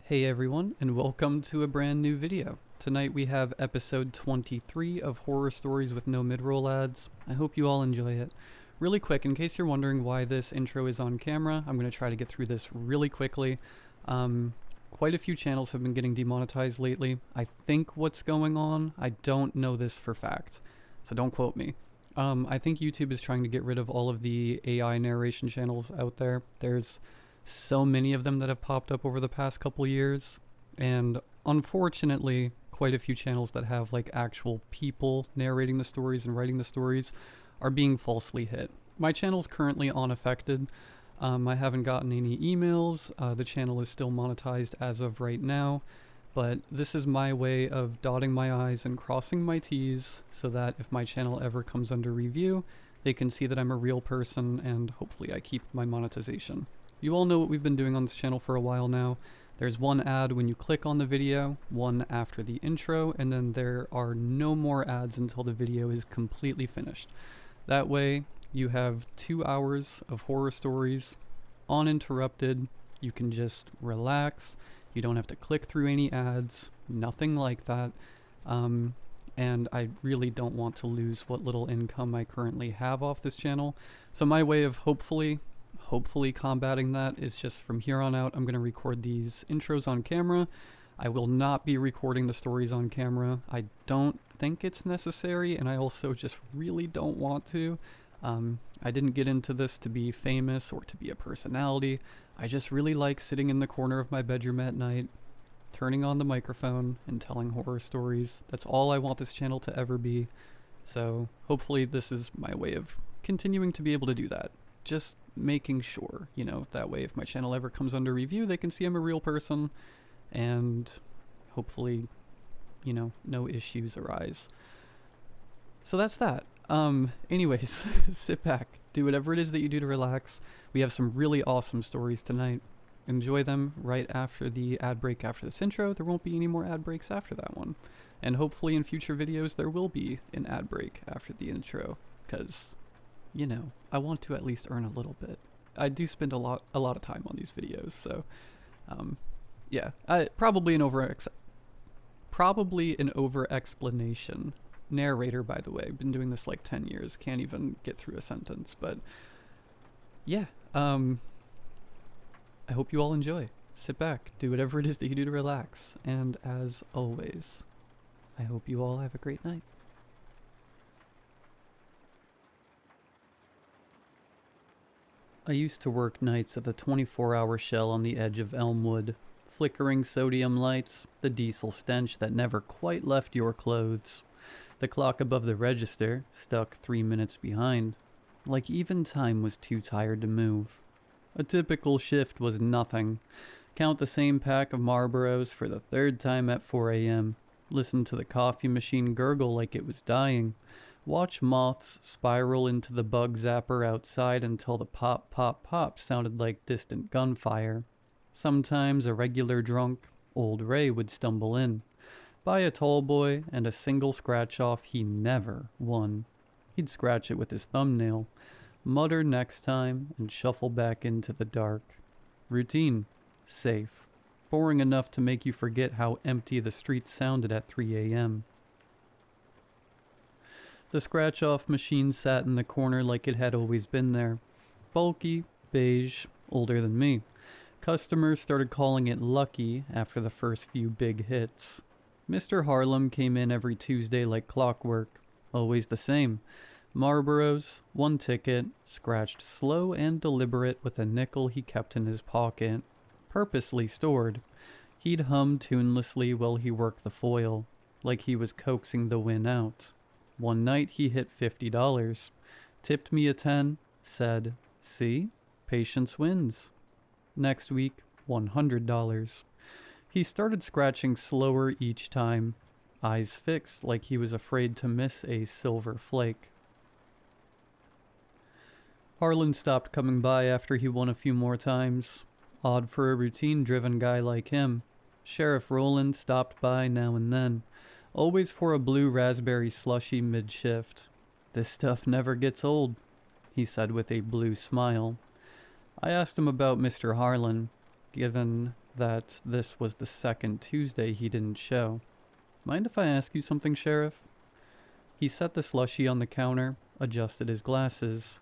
Hey everyone, and welcome to a brand new video. Tonight we have episode 23 of Horror Stories with No Midroll Ads. I hope you all enjoy it. Really quick, in case you're wondering why this intro is on camera, I'm going to try to get through this really quickly. Quite a few channels have been getting demonetized lately. I think what's going on, I don't know this for fact, so don't quote me. I think YouTube is trying to get rid of all of the AI narration channels out there. There's so many of them that have popped up over the past couple years, and unfortunately quite a few channels that have like actual people narrating the stories and writing the stories are being falsely hit. My channel's currently unaffected. I haven't gotten any emails. The channel is still monetized as of right now, but this is my way of dotting my I's and crossing my T's so that if my channel ever comes under review, they can see that I'm a real person and hopefully I keep my monetization. You all know what we've been doing on this channel for a while now. There's one ad when you click on the video, one after the intro, and then there are no more ads until the video is completely finished. That way, you have 2 hours of horror stories, uninterrupted. You can just relax. You don't have to click through any ads, nothing like that. And I really don't want to lose what little income I currently have off this channel. So my way of hopefully combating that is just from here on out, I'm going to record these intros on camera. I will not be recording the stories on camera. I don't think it's necessary, and I also just really don't want to. I didn't get into this to be famous or to be a personality. I just really like sitting in the corner of my bedroom at night, turning on the microphone and telling horror stories. That's all I want this channel to ever be. So hopefully this is my way of continuing to be able to do that. Just making sure, that way if my channel ever comes under review, they can see I'm a real person, and hopefully, no issues arise. So that's that. Anyways, sit back, do whatever it is that you do to relax. We have some really awesome stories tonight. Enjoy them right after the ad break after this intro. There won't be any more ad breaks after that one. And hopefully in future videos there will be an ad break after the intro, because I want to at least earn a little bit. I do spend a lot of time on these videos, so yeah, probably an over explanation. Narrator, by the way, been doing this like 10 years, can't even get through a sentence, but yeah, I hope you all enjoy. Sit back, do whatever it is that you do to relax, and as always, I hope you all have a great night. I used to work nights at the 24-hour shell on the edge of Elmwood. Flickering sodium lights, the diesel stench that never quite left your clothes. The clock above the register stuck 3 minutes behind, like even time was too tired to move. A typical shift was nothing. Count the same pack of Marlboros for the 3rd time at 4 a.m. Listen to the coffee machine gurgle like it was dying. Watch moths spiral into the bug zapper outside until the pop, pop, pop sounded like distant gunfire. Sometimes a regular drunk, old Ray would stumble in. Buy a tall boy and a single scratch-off he never won. He'd scratch it with his thumbnail, mutter next time, and shuffle back into the dark. Routine. Safe. Boring enough to make you forget how empty the streets sounded at 3 a.m. The scratch-off machine sat in the corner like it had always been there. Bulky, beige, older than me. Customers started calling it Lucky after the first few big hits. Mr. Harlem came in every Tuesday like clockwork. Always the same. Marlboros, 1 ticket, scratched slow and deliberate with a nickel he kept in his pocket. Purposely stored. He'd hum tunelessly while he worked the foil, like he was coaxing the win out. One night he hit $50, tipped me a 10, said, "See, patience wins." Next week, $100. He started scratching slower each time, eyes fixed like he was afraid to miss a silver flake. Harlan stopped coming by after he won a few more times. Odd for a routine-driven guy like him. Sheriff Rowland stopped by now and then. Always for a blue raspberry slushie mid-shift. "This stuff never gets old," he said with a blue smile. I asked him about Mr. Harlan, given that this was the second Tuesday he didn't show. Mind if I ask you something, Sheriff? He set the slushie on the counter, adjusted his glasses.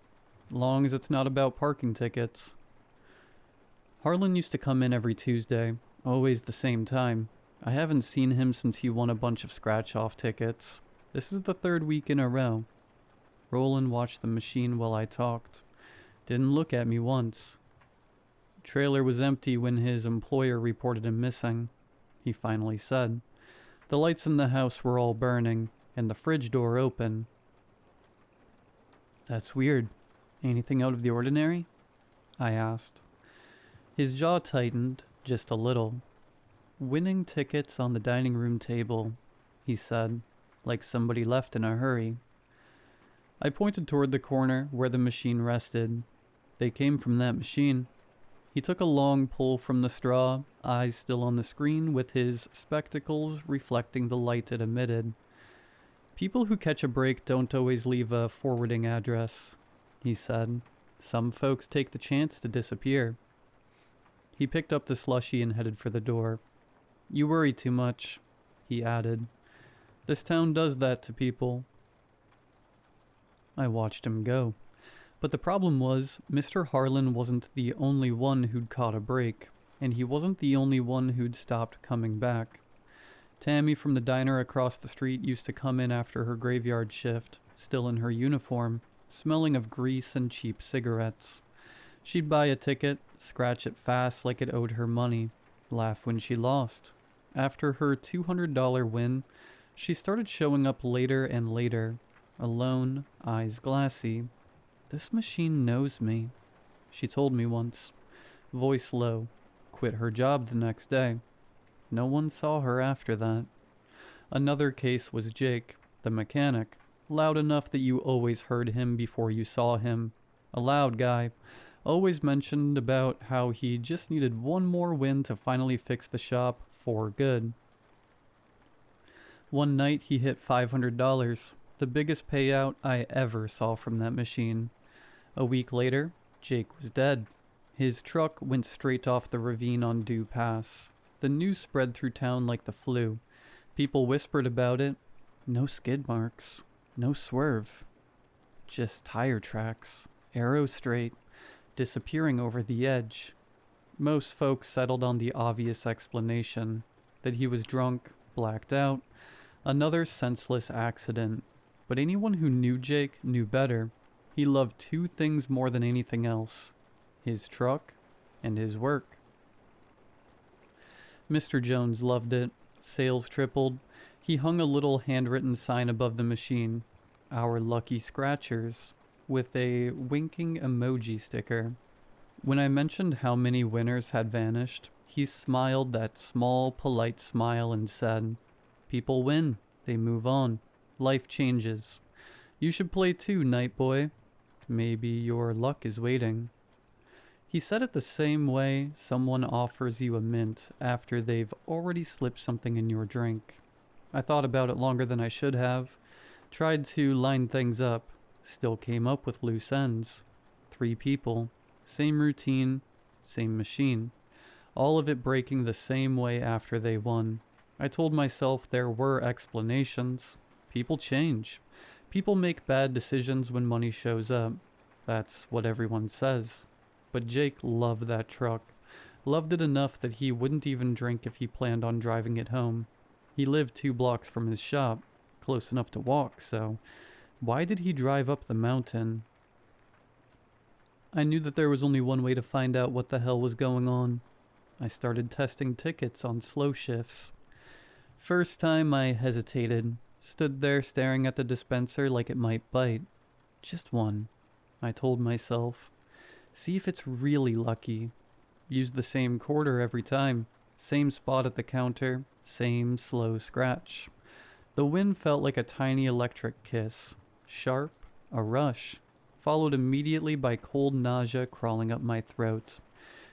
Long as it's not about parking tickets. Harlan used to come in every Tuesday, always the same time. I haven't seen him since he won a bunch of scratch-off tickets. This is the third week in a row. Roland watched the machine while I talked. Didn't look at me once. Trailer was empty when his employer reported him missing, he finally said. The lights in the house were all burning, and the fridge door open. That's weird. Anything out of the ordinary? I asked. His jaw tightened, just a little. Winning tickets on the dining room table, he said, like somebody left in a hurry. I pointed toward the corner where the machine rested. They came from that machine. He took a long pull from the straw, eyes still on the screen, with his spectacles reflecting the light it emitted. People who catch a break don't always leave a forwarding address, he said. Some folks take the chance to disappear. He picked up the slushie and headed for the door. You worry too much, he added. This town does that to people. I watched him go. But the problem was, Mr. Harlan wasn't the only one who'd caught a break, and he wasn't the only one who'd stopped coming back. Tammy from the diner across the street used to come in after her graveyard shift, still in her uniform, smelling of grease and cheap cigarettes. She'd buy a ticket, scratch it fast like it owed her money, laugh when she lost. After her $200 win, she started showing up later and later, alone, eyes glassy. This machine knows me, she told me once, voice low. Quit her job the next day. No one saw her after that. Another case was Jake, the mechanic, loud enough that you always heard him before you saw him. A loud guy, always mentioned about how he just needed one more win to finally fix the shop for good. One night he hit $500, the biggest payout I ever saw from that machine. A week later, Jake was dead. His truck went straight off the ravine on Dew Pass. The news spread through town like the flu. People whispered about it. No skid marks. No swerve. Just tire tracks. Arrow straight. Disappearing over the edge. Most folks settled on the obvious explanation. That he was drunk, blacked out. Another senseless accident. But anyone who knew Jake knew better. He loved two things more than anything else. His truck and his work. Mr. Jones loved it. Sales tripled. He hung a little handwritten sign above the machine. Our lucky scratchers. With a winking emoji sticker. When I mentioned how many winners had vanished, he smiled that small, polite smile and said, People win. They move on. Life changes. You should play too, Night Boy. Maybe your luck is waiting. He said it the same way someone offers you a mint after they've already slipped something in your drink. I thought about it longer than I should have. Tried to line things up. Still came up with loose ends. 3 people. Same routine. Same machine. All of it breaking the same way after they won. I told myself there were explanations. People change. People make bad decisions when money shows up. That's what everyone says. But Jake loved that truck. Loved it enough that he wouldn't even drink if he planned on driving it home. He lived 2 blocks from his shop, close enough to walk, so why did he drive up the mountain? I knew that there was only one way to find out what the hell was going on. I started testing tickets on slow shifts. First time I hesitated, stood there staring at the dispenser like it might bite. Just one, I told myself. See if it's really lucky. Use the same quarter every time. Same spot at the counter. Same slow scratch. The wind felt like a tiny electric kiss. Sharp, a rush. Followed immediately by cold nausea crawling up my throat.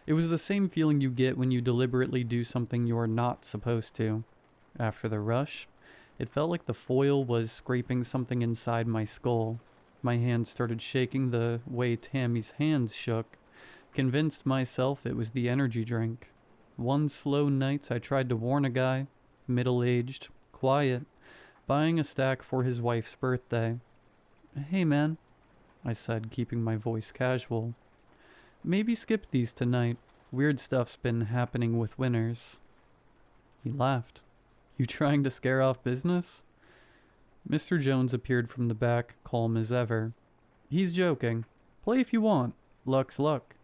It was the same feeling you get when you deliberately do something you're not supposed to. After the rush, it felt like the foil was scraping something inside my skull. My hands started shaking the way Tammy's hands shook. Convinced myself it was the energy drink. One slow night I tried to warn a guy, middle-aged, quiet, buying a stack for his wife's birthday. "Hey man," I said, keeping my voice casual. "Maybe skip these tonight. Weird stuff's been happening with winners." He laughed. "You trying to scare off business?" Mr. Jones appeared from the back, calm as ever. "He's joking. Play if you want. Luck's luck."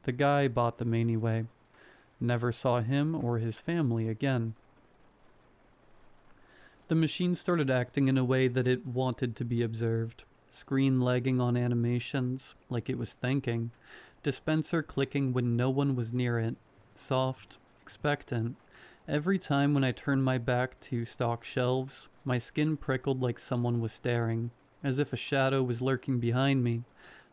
The guy bought them anyway. Never saw him or his family again. The machine started acting in a way that it wanted to be observed. Screen lagging on animations, like it was thinking. Dispenser clicking when no one was near it. Soft, expectant. Every time when I turned my back to stock shelves, my skin prickled like someone was staring, as if a shadow was lurking behind me,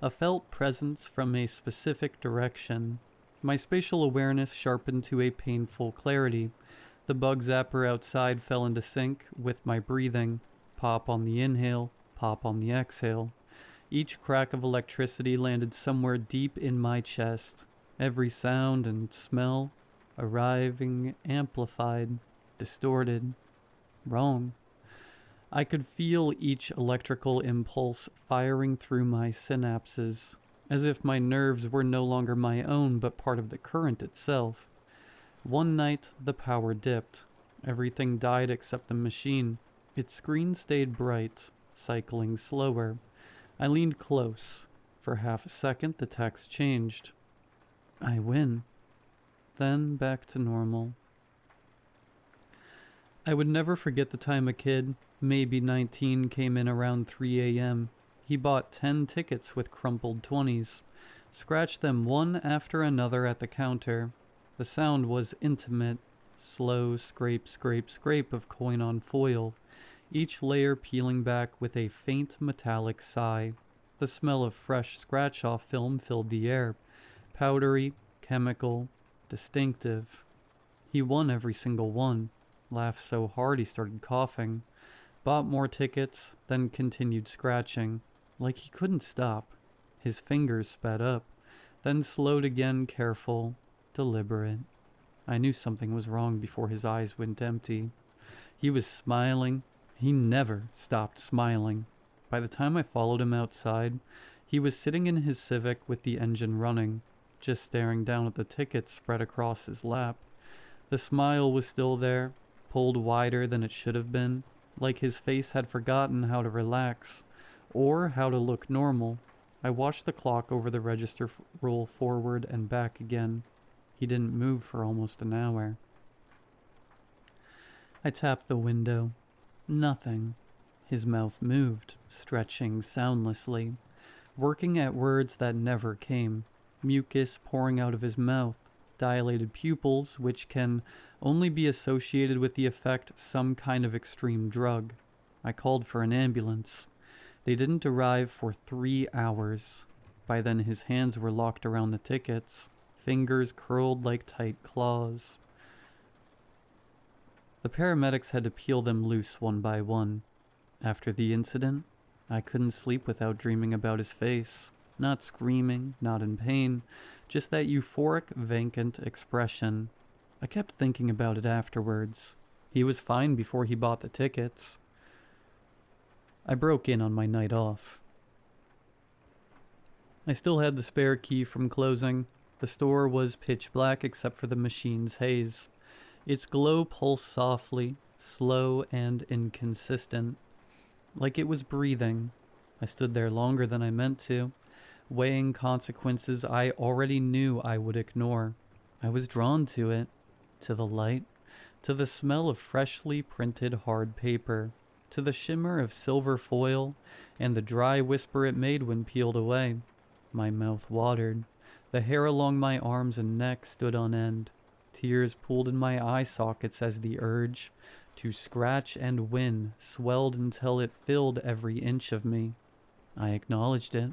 a felt presence from a specific direction. My spatial awareness sharpened to a painful clarity. The bug zapper outside fell into sync with my breathing. Pop on the inhale, pop on the exhale. Each crack of electricity landed somewhere deep in my chest. Every sound and smell arriving amplified, distorted, wrong. I could feel each electrical impulse firing through my synapses, as if my nerves were no longer my own but part of the current itself. One night, the power dipped. Everything died except the machine. Its screen stayed bright, cycling slower. I leaned close. For half a second, the text changed. "I win." Then back to normal. I would never forget the time a kid, maybe 19, came in around 3 a.m. He bought 10 tickets with crumpled 20s, scratched them one after another at the counter. The sound was intimate, slow scrape, scrape, scrape of coin on foil, each layer peeling back with a faint metallic sigh. The smell of fresh scratch-off film filled the air, powdery, chemical, distinctive. He won every single one, laughed so hard he started coughing, bought more tickets, then continued scratching, like he couldn't stop. His fingers sped up, then slowed again, careful, deliberate. I knew something was wrong before his eyes went empty. He was smiling. He never stopped smiling. By the time I followed him outside, he was sitting in his Civic with the engine running, just staring down at the tickets spread across his lap. The smile was still there, pulled wider than it should have been, like his face had forgotten how to relax, or how to look normal. I watched the clock over the register roll forward and back again. He didn't move for almost an hour. I tapped the window. Nothing. His mouth moved, stretching soundlessly, working at words that never came. Mucus pouring out of his mouth, dilated pupils which can only be associated with the effect some kind of extreme drug. I called for an ambulance. They didn't arrive for 3 hours. By then his hands were locked around the tickets, fingers curled like tight claws. The paramedics had to peel them loose one by one. After the incident, I couldn't sleep without dreaming about his face. Not screaming, not in pain, just that euphoric, vacant expression. I kept thinking about it afterwards. He was fine before he bought the tickets. I broke in on my night off. I still had the spare key from closing. The store was pitch black except for the machine's haze. Its glow pulsed softly, slow and inconsistent, like it was breathing. I stood there longer than I meant to, weighing consequences I already knew I would ignore. I was drawn to it, to the light, to the smell of freshly printed hard paper, to the shimmer of silver foil, and the dry whisper it made when peeled away. My mouth watered. The hair along my arms and neck stood on end. Tears pooled in my eye sockets as the urge to scratch and win swelled until it filled every inch of me. I acknowledged it,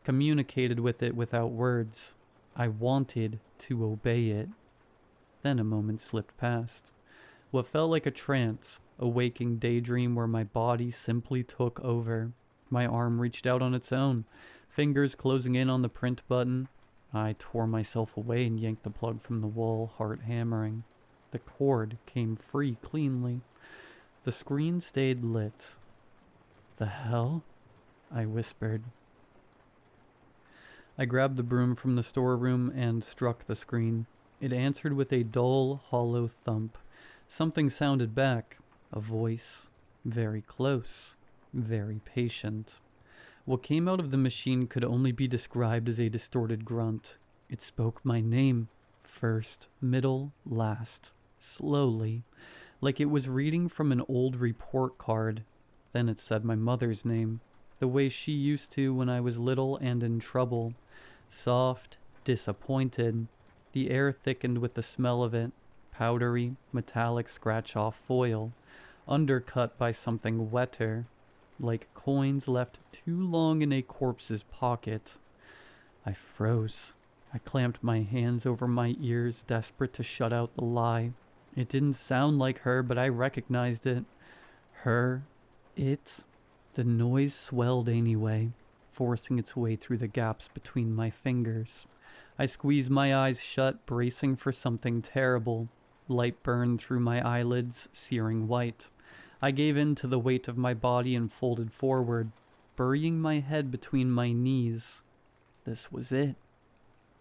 communicated with it without words. I wanted to obey it. Then a moment slipped past. What felt like a trance, a waking daydream where my body simply took over. My arm reached out on its own, fingers closing in on the print button. I tore myself away and yanked the plug from the wall, heart hammering. The cord came free cleanly. The screen stayed lit. "The hell?" I whispered. I grabbed the broom from the storeroom and struck the screen. It answered with a dull, hollow thump. Something sounded back. A voice. Very close. Very patient. What came out of the machine could only be described as a distorted grunt. It spoke my name. First, middle, last. Slowly. Like it was reading from an old report card. Then it said my mother's name. The way she used to when I was little and in trouble. Soft, disappointed. The air thickened with the smell of it. Powdery, metallic scratch-off foil. Undercut by something wetter. Like coins left too long in a corpse's pocket. I froze. I clamped my hands over my ears, desperate to shut out the lie. It didn't sound like her, but I recognized it. Her. It. The noise swelled anyway, forcing its way through the gaps between my fingers. I squeezed my eyes shut, bracing for something terrible. Light burned through my eyelids, searing white. I gave in to the weight of my body and folded forward, burying my head between my knees. This was it.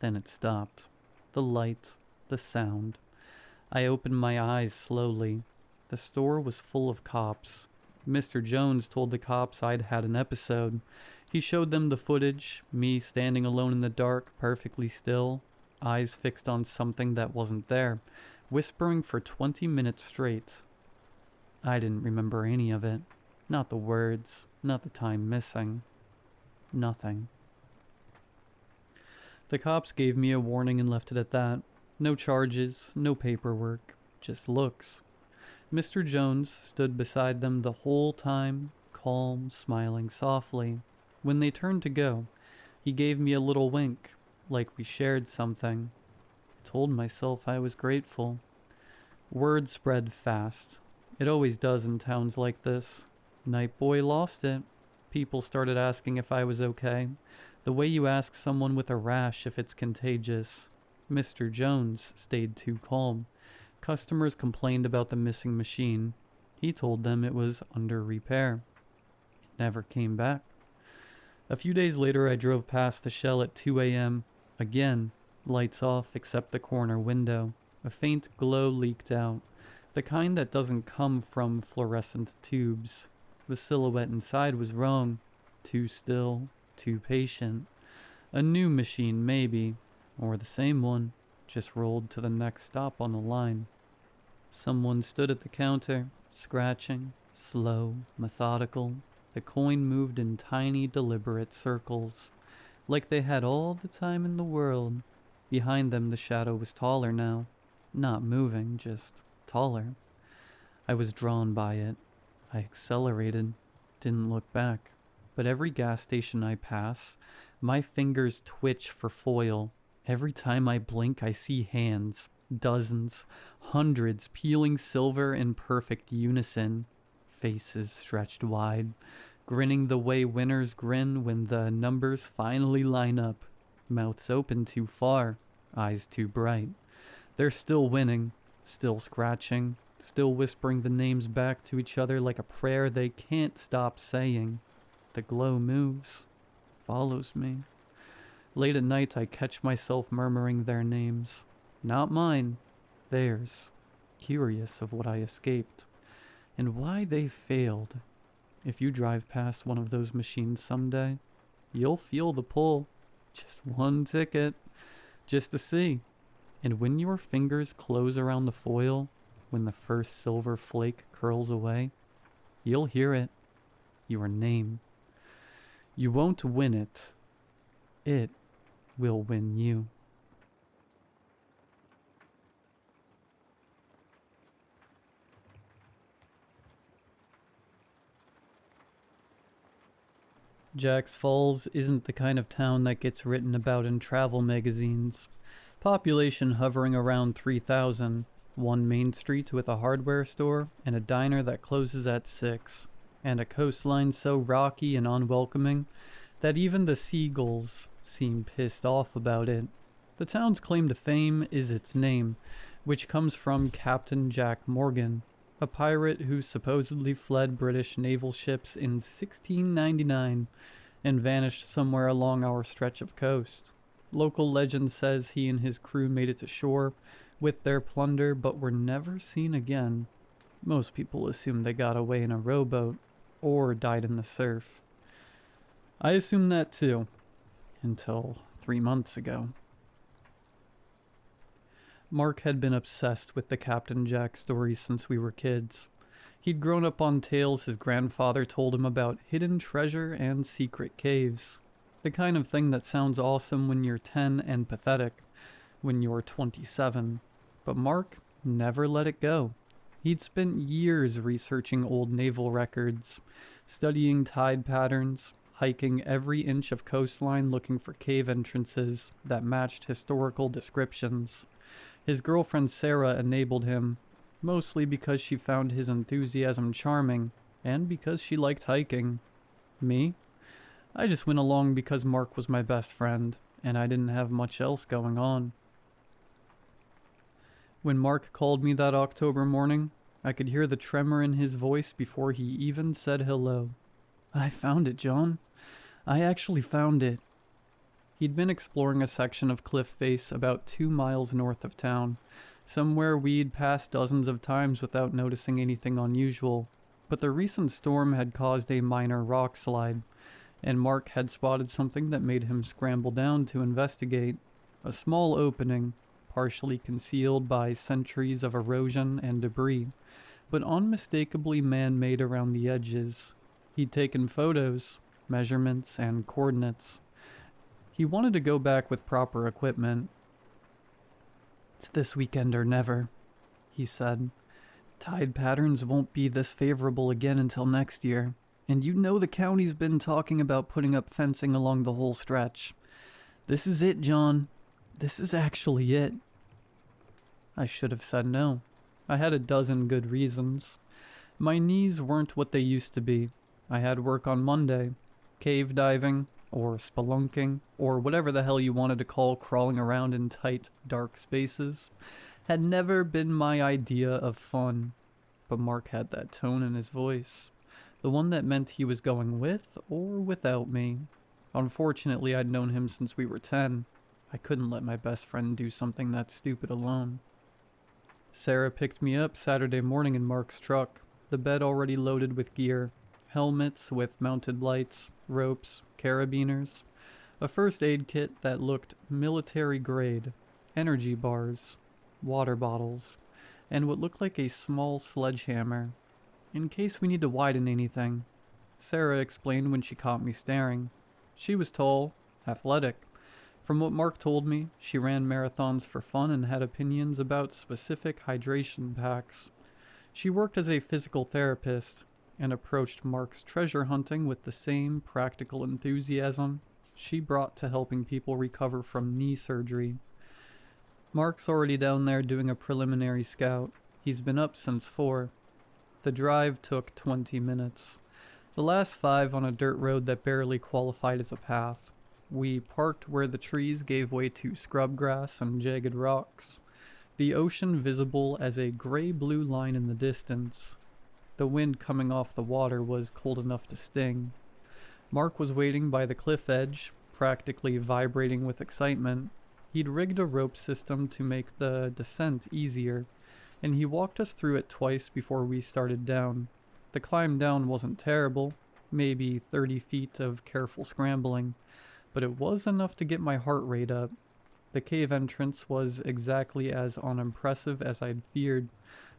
Then it stopped. The light, the sound. I opened my eyes slowly. The store was full of cops. Mr. Jones told the cops I'd had an episode. He showed them the footage, me standing alone in the dark, perfectly still, eyes fixed on something that wasn't there, whispering for 20 minutes straight. I didn't remember any of it. Not the words, not the time missing. Nothing. The cops gave me a warning and left it at that. No charges, no paperwork, just looks. Mr. Jones stood beside them the whole time, calm, smiling softly. When they turned to go, he gave me a little wink, like we shared something. Told myself I was grateful. Word spread fast. It always does in towns like this. Night Boy lost it. People started asking if I was okay. The way you ask someone with a rash if it's contagious. Mr. Jones stayed too calm. Customers complained about the missing machine. He told them it was under repair. It never came back. A few days later, I drove past the Shell at 2 a.m. Again, lights off except the corner window. A faint glow leaked out. The kind that doesn't come from fluorescent tubes. The silhouette inside was wrong. Too still, too patient. A new machine, maybe. Or the same one, just rolled to the next stop on the line. Someone stood at the counter, scratching, slow, methodical. The coin moved in tiny, deliberate circles, like they had all the time in the world. Behind them, the shadow was taller now. Not moving, just taller. I was drawn by it. I accelerated, didn't look back. But every gas station I pass, my fingers twitch for foil. Every time I blink, I see hands. Dozens, hundreds, peeling silver in perfect unison. Faces stretched wide, grinning the way winners grin when the numbers finally line up. Mouths open too far, eyes too bright. They're still winning, still scratching, still whispering the names back to each other like a prayer they can't stop saying. The glow moves, follows me. Late at night, I catch myself murmuring their names. Not mine, theirs, curious of what I escaped, and why they failed. If you drive past one of those machines someday, you'll feel the pull. Just one ticket, just to see. And when your fingers close around the foil, when the first silver flake curls away, you'll hear it, your name. You won't win it. It will win you. Jack's Falls isn't the kind of town that gets written about in travel magazines. Population hovering around 3,000. One main street with a hardware store and a diner that closes at 6. And a coastline so rocky and unwelcoming that even the seagulls seem pissed off about it. The town's claim to fame is its name, which comes from Captain Jack Morgan, a pirate who supposedly fled British naval ships in 1699 and vanished somewhere along our stretch of coast. Local legend says he and his crew made it to shore with their plunder but were never seen again. Most people assume they got away in a rowboat or died in the surf. I assumed that too, until 3 months ago. Mark had been obsessed with the Captain Jack story since we were kids. He'd grown up on tales his grandfather told him about hidden treasure and secret caves. The kind of thing that sounds awesome when you're 10 and pathetic when you're 27. But Mark never let it go. He'd spent years researching old naval records, studying tide patterns, hiking every inch of coastline looking for cave entrances that matched historical descriptions. His girlfriend Sarah enabled him, mostly because she found his enthusiasm charming, and because she liked hiking. Me? I just went along because Mark was my best friend, and I didn't have much else going on. When Mark called me that October morning, I could hear the tremor in his voice before he even said hello. "I found it, John. I actually found it." He'd been exploring a section of cliff face about 2 miles north of town, somewhere we'd passed dozens of times without noticing anything unusual. But the recent storm had caused a minor rock slide, and Mark had spotted something that made him scramble down to investigate. A small opening, partially concealed by centuries of erosion and debris, but unmistakably man-made around the edges. He'd taken photos, measurements, and coordinates. He wanted to go back with proper equipment. "It's this weekend or never," he said. "Tide patterns won't be this favorable again until next year, and you know the county's been talking about putting up fencing along the whole stretch. This is it, John. This is actually it." I should have said no. I had a dozen good reasons. My knees weren't what they used to be. I had work on Monday. Cave diving, or spelunking, or whatever the hell you wanted to call crawling around in tight, dark spaces, had never been my idea of fun. But Mark had that tone in his voice, the one that meant he was going with or without me. Unfortunately, I'd known him since we were 10. I couldn't let my best friend do something that stupid alone. Sarah picked me up Saturday morning in Mark's truck, the bed already loaded with gear. Helmets with mounted lights, ropes, carabiners, a first aid kit that looked military grade, energy bars, water bottles, and what looked like a small sledgehammer, in case we need to widen anything. Sarah explained when she caught me staring. She was tall, athletic. From what Mark told me, she ran marathons for fun and had opinions about specific hydration packs. She worked as a physical therapist, and approached Mark's treasure hunting with the same practical enthusiasm she brought to helping people recover from knee surgery. Mark's already down there doing a preliminary scout. He's been up since 4. The drive took 20 minutes. The last 5 on a dirt road that barely qualified as a path. We parked where the trees gave way to scrub grass and jagged rocks. The ocean visible as a gray-blue line in the distance. The wind coming off the water was cold enough to sting. Mark was waiting by the cliff edge, practically vibrating with excitement. He'd rigged a rope system to make the descent easier, and he walked us through it twice before we started down. The climb down wasn't terrible, maybe 30 feet of careful scrambling, but it was enough to get my heart rate up. The cave entrance was exactly as unimpressive as I'd feared.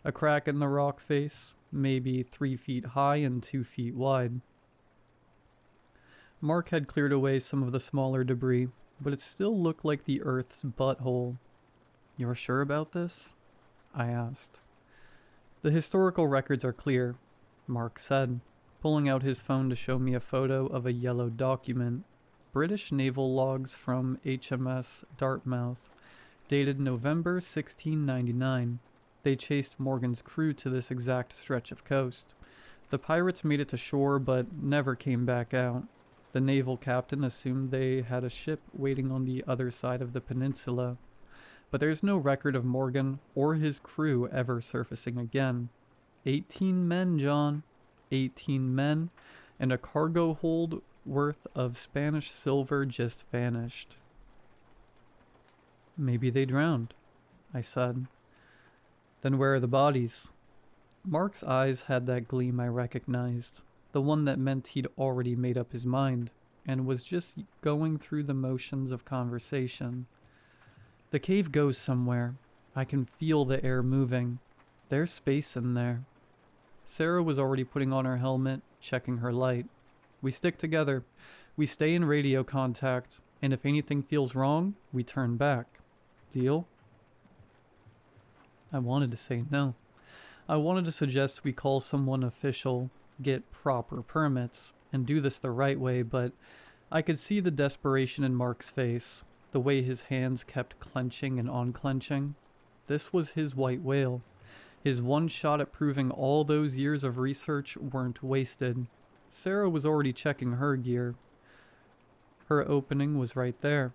A crack in the rock face, maybe 3 feet high and 2 feet wide. Mark had cleared away some of the smaller debris, but it still looked like the Earth's butthole. "You're sure about this?" I asked. "The historical records are clear," Mark said, pulling out his phone to show me a photo of a yellow document. British naval logs from HMS Dartmouth, dated November 1699. They chased Morgan's crew to this exact stretch of coast. The pirates made it to shore but never came back out. The naval captain assumed they had a ship waiting on the other side of the peninsula, but there's no record of Morgan or his crew ever surfacing again. 18 men, John. 18 men, and a cargo hold worth of Spanish silver just vanished. Maybe they drowned, I said. Then where are the bodies? Mark's eyes had that gleam I recognized, the one that meant he'd already made up his mind, and was just going through the motions of conversation. The cave goes somewhere. I can feel the air moving. There's space in there. Sarah was already putting on her helmet, checking her light. We stick together. We stay in radio contact, and if anything feels wrong, we turn back. Deal? I wanted to say no. I wanted to suggest we call someone official, get proper permits, and do this the right way, but I could see the desperation in Mark's face, the way his hands kept clenching and unclenching. This was his white whale. His one shot at proving all those years of research weren't wasted. Sarah was already checking her gear. Her opening was right there,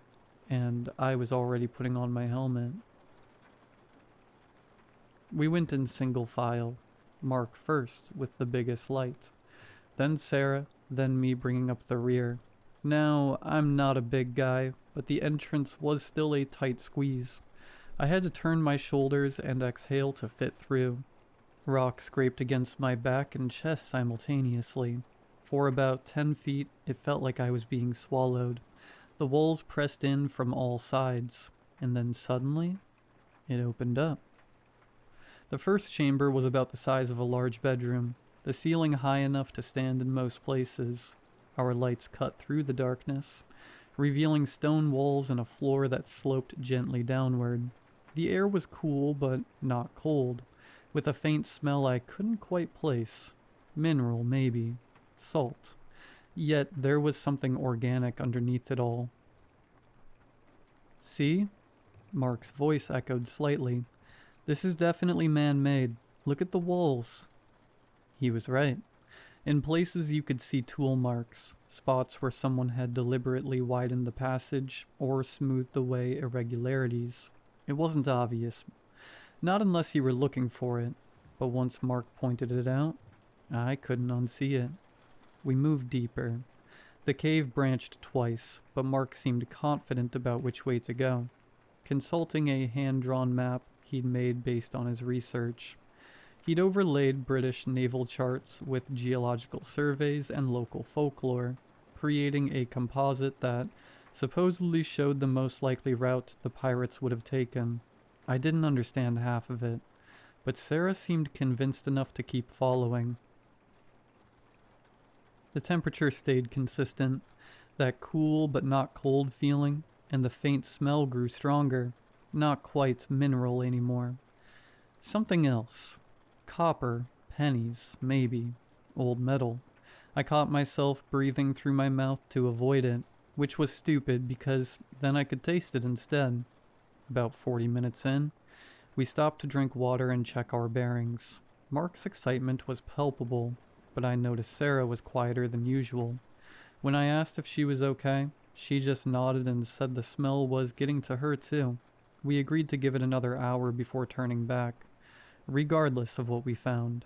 and I was already putting on my helmet. We went in single file, Mark first with the biggest light, then Sarah, then me bringing up the rear. Now, I'm not a big guy, but the entrance was still a tight squeeze. I had to turn my shoulders and exhale to fit through. Rock scraped against my back and chest simultaneously. For about 10 feet, it felt like I was being swallowed. The walls pressed in from all sides, and then suddenly, it opened up. The first chamber was about the size of a large bedroom, the ceiling high enough to stand in most places. Our lights cut through the darkness, revealing stone walls and a floor that sloped gently downward. The air was cool, but not cold, with a faint smell I couldn't quite place. Mineral, maybe. Salt. Yet there was something organic underneath it all. See? Mark's voice echoed slightly. This is definitely man-made. Look at the walls. He was right. In places you could see tool marks, spots where someone had deliberately widened the passage or smoothed away irregularities. It wasn't obvious. Not unless you were looking for it. But once Mark pointed it out, I couldn't unsee it. We moved deeper. The cave branched twice, but Mark seemed confident about which way to go. Consulting a hand-drawn map he'd made based on his research. He'd overlaid British naval charts with geological surveys and local folklore, creating a composite that supposedly showed the most likely route the pirates would have taken. I didn't understand half of it, but Sarah seemed convinced enough to keep following. The temperature stayed consistent, that cool but not cold feeling, and the faint smell grew stronger, not quite mineral anymore. Something else. Copper, pennies, maybe, old metal. I caught myself breathing through my mouth to avoid it, which was stupid because then I could taste it instead. About 40 minutes in, we stopped to drink water and check our bearings. Mark's excitement was palpable, but I noticed Sarah was quieter than usual. When I asked if she was okay, she just nodded and said the smell was getting to her too. We agreed to give it another hour before turning back, regardless of what we found.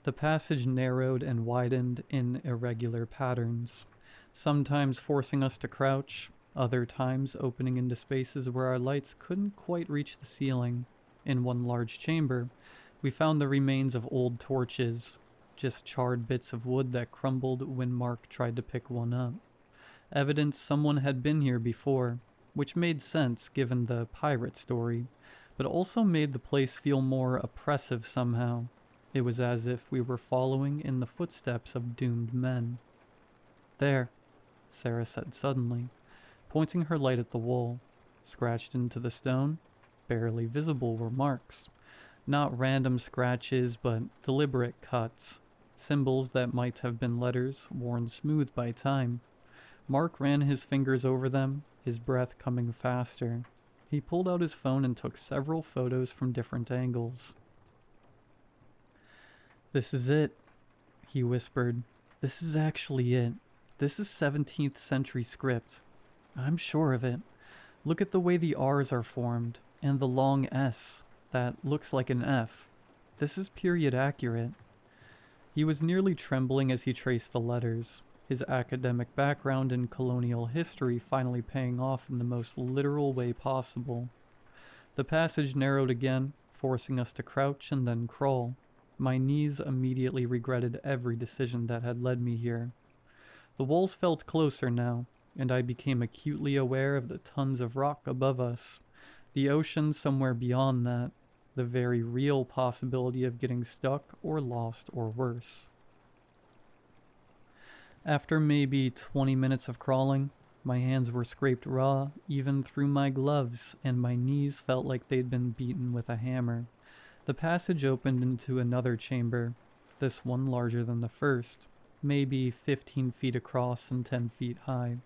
The passage narrowed and widened in irregular patterns, sometimes forcing us to crouch, other times opening into spaces where our lights couldn't quite reach the ceiling. In one large chamber, we found the remains of old torches, just charred bits of wood that crumbled when Mark tried to pick one up. Evidence someone had been here before, which made sense given the pirate story, but also made the place feel more oppressive somehow. It was as if we were following in the footsteps of doomed men. There, Sarah said suddenly, pointing her light at the wall. Scratched into the stone, barely visible were marks. Not random scratches, but deliberate cuts. Symbols that might have been letters worn smooth by time. Mark ran his fingers over them, his breath coming faster. He pulled out his phone and took several photos from different angles. "This is it," he whispered. "This is actually it. This is 17th century script. I'm sure of it. Look at the way the R's are formed, and the long S that looks like an F. This is period accurate. He was nearly trembling as he traced the letters, his academic background in colonial history finally paying off in the most literal way possible. The passage narrowed again, forcing us to crouch and then crawl. My knees immediately regretted every decision that had led me here. The walls felt closer now, and I became acutely aware of the tons of rock above us, the ocean somewhere beyond that, the very real possibility of getting stuck or lost or worse. After maybe 20 minutes of crawling, my hands were scraped raw even through my gloves, and my knees felt like they'd been beaten with a hammer. The passage opened into another chamber, this one larger than the first, maybe 15 feet across and 10 feet high.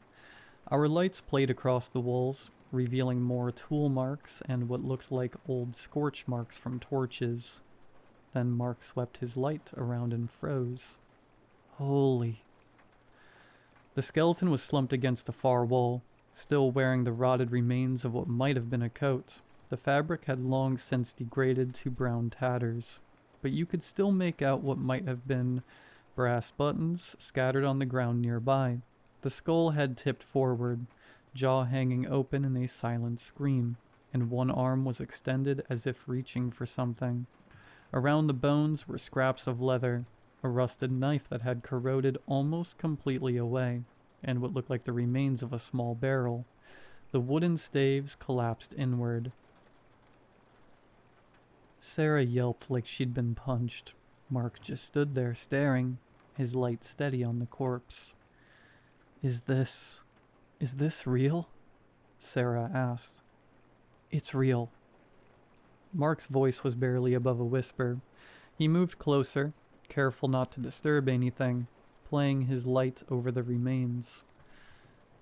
Our lights played across the walls, revealing more tool marks and what looked like old scorch marks from torches. Then Mark swept his light around and froze. Holy. The skeleton was slumped against the far wall, still wearing the rotted remains of what might have been a coat. The fabric had long since degraded to brown tatters, but you could still make out what might have been brass buttons scattered on the ground nearby. The skull head tipped forward, jaw hanging open in a silent scream, and one arm was extended as if reaching for something. Around the bones were scraps of leather, a rusted knife that had corroded almost completely away, and what looked like the remains of a small barrel. The wooden staves collapsed inward. Sarah yelped like she'd been punched. Mark just stood there staring, his light steady on the corpse. Is this real? Sarah asked. It's real. Mark's voice was barely above a whisper. He moved closer, careful not to disturb anything, playing his light over the remains.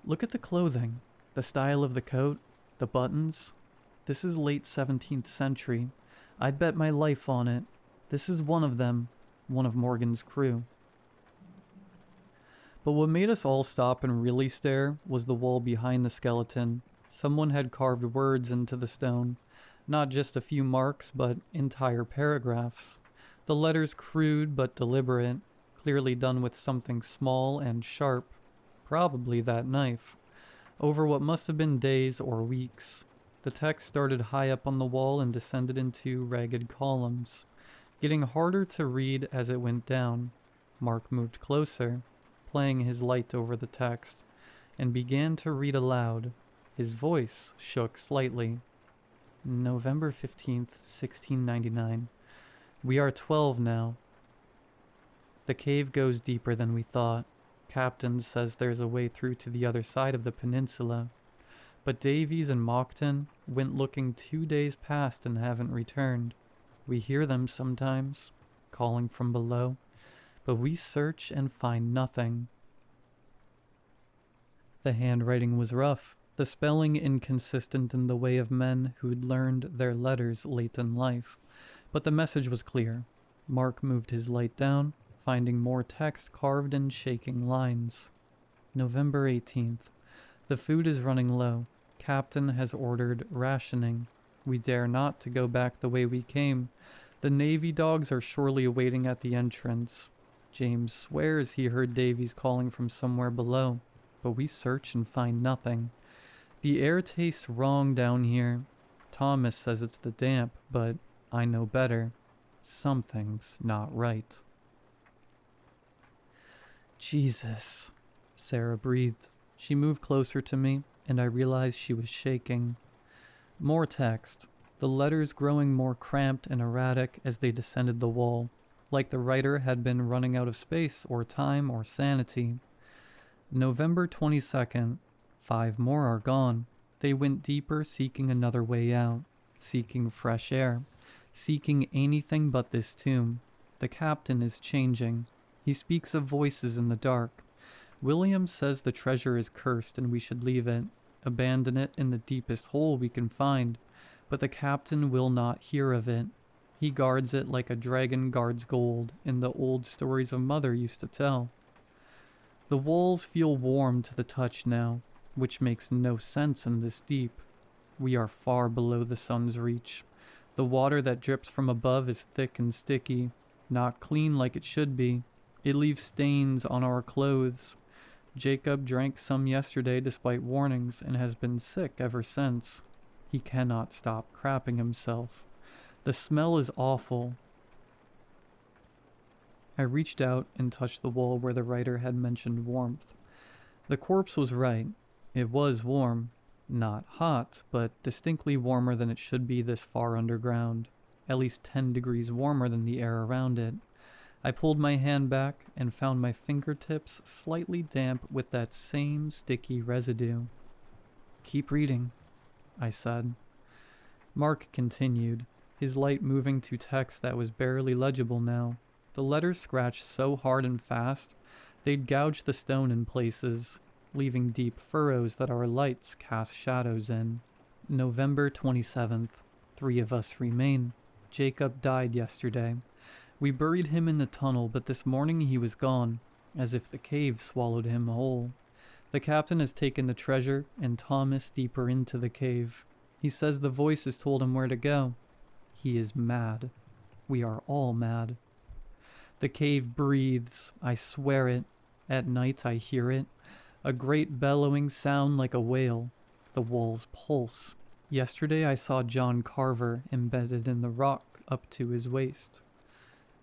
Look at the clothing, the style of the coat, the buttons. This is late 17th century. I'd bet my life on it. This is one of them, one of Morgan's crew. But what made us all stop and really stare was the wall behind the skeleton. Someone had carved words into the stone. Not just a few marks, but entire paragraphs. The letters crude but deliberate, clearly done with something small and sharp. Probably that knife. Over what must have been days or weeks. The text started high up on the wall and descended into ragged columns, getting harder to read as it went down. Mark moved closer, playing his light over the text, and began to read aloud. His voice shook slightly. November 15th, 1699. We are 12 now. The cave goes deeper than we thought. Captain says there's a way through to the other side of the peninsula. But Davies and Mockton went looking 2 days past and haven't returned. We hear them sometimes, calling from below, but we search and find nothing. The handwriting was rough, the spelling inconsistent in the way of men who'd learned their letters late in life. But the message was clear. Mark moved his light down, finding more text carved in shaking lines. November 18th. The food is running low. Captain has ordered rationing. We dare not to go back the way we came. The Navy dogs are surely waiting at the entrance. James swears he heard Davies calling from somewhere below, but we search and find nothing. The air tastes wrong down here. Thomas says it's the damp, but I know better. Something's not right. Jesus, Sarah breathed. She moved closer to me, and I realized she was shaking. More text, the letters growing more cramped and erratic as they descended the wall, like the writer had been running out of space or time or sanity. November 22nd. 5 more are gone. They went deeper, seeking another way out, seeking fresh air, seeking anything but this tomb. The captain is changing. He speaks of voices in the dark. William says the treasure is cursed and we should leave it, abandon it in the deepest hole we can find, but the captain will not hear of it. He guards it like a dragon guards gold in the old stories of Mother used to tell. The walls feel warm to the touch now, which makes no sense in this deep. We are far below the sun's reach. The water that drips from above is thick and sticky, not clean like it should be. It leaves stains on our clothes. Jacob drank some yesterday despite warnings and has been sick ever since. He cannot stop crapping himself. The smell is awful. I reached out and touched the wall where the writer had mentioned warmth. The corpse was right. It was warm. Not hot, but distinctly warmer than it should be this far underground. At least 10 degrees warmer than the air around it. I pulled my hand back and found my fingertips slightly damp with that same sticky residue. "Keep reading," I said. Mark continued, his light moving to text that was barely legible now. The letters scratched so hard and fast, they'd gouged the stone in places, leaving deep furrows that our lights cast shadows in. November 27th. 3 of us remain. Jacob died yesterday. We buried him in the tunnel, but this morning he was gone, as if the cave swallowed him whole. The captain has taken the treasure and Thomas deeper into the cave. He says the voices told him where to go. He is mad. We are all mad. The cave breathes, I swear it. At night I hear it. A great bellowing sound like a whale. The walls pulse. Yesterday I saw John Carver embedded in the rock up to his waist.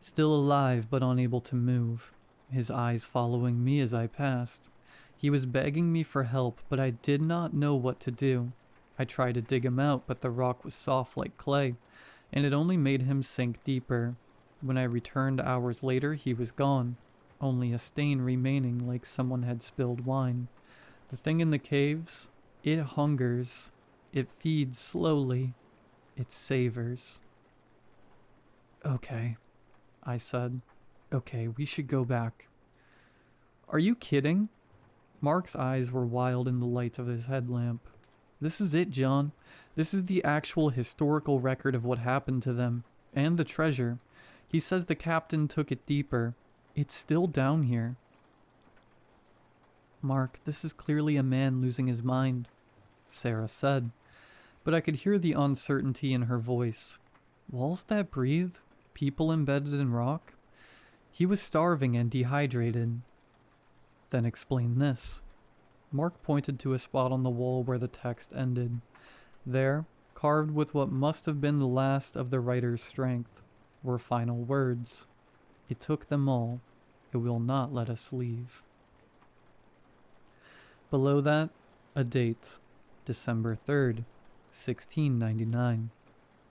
Still alive but unable to move, his eyes following me as I passed. He was begging me for help, but I did not know what to do. I tried to dig him out, but the rock was soft like clay, and it only made him sink deeper. When I returned hours later, he was gone, only a stain remaining like someone had spilled wine. The thing in the caves, it hungers. It feeds slowly. It savors. "Okay," I said. "Okay, we should go back." "Are you kidding?" Mark's eyes were wild in the light of his headlamp. "This is it, John. This is the actual historical record of what happened to them, and the treasure. He says the captain took it deeper. It's still down here." "Mark, this is clearly a man losing his mind," Sarah said, but I could hear the uncertainty in her voice. Walls that breathe? People embedded in rock? He was starving and dehydrated. "Then explain this." Mark pointed to a spot on the wall where the text ended. There, carved with what must have been the last of the writer's strength, were final words. "It took them all. It will not let us leave." Below that, a date, December 3rd, 1699.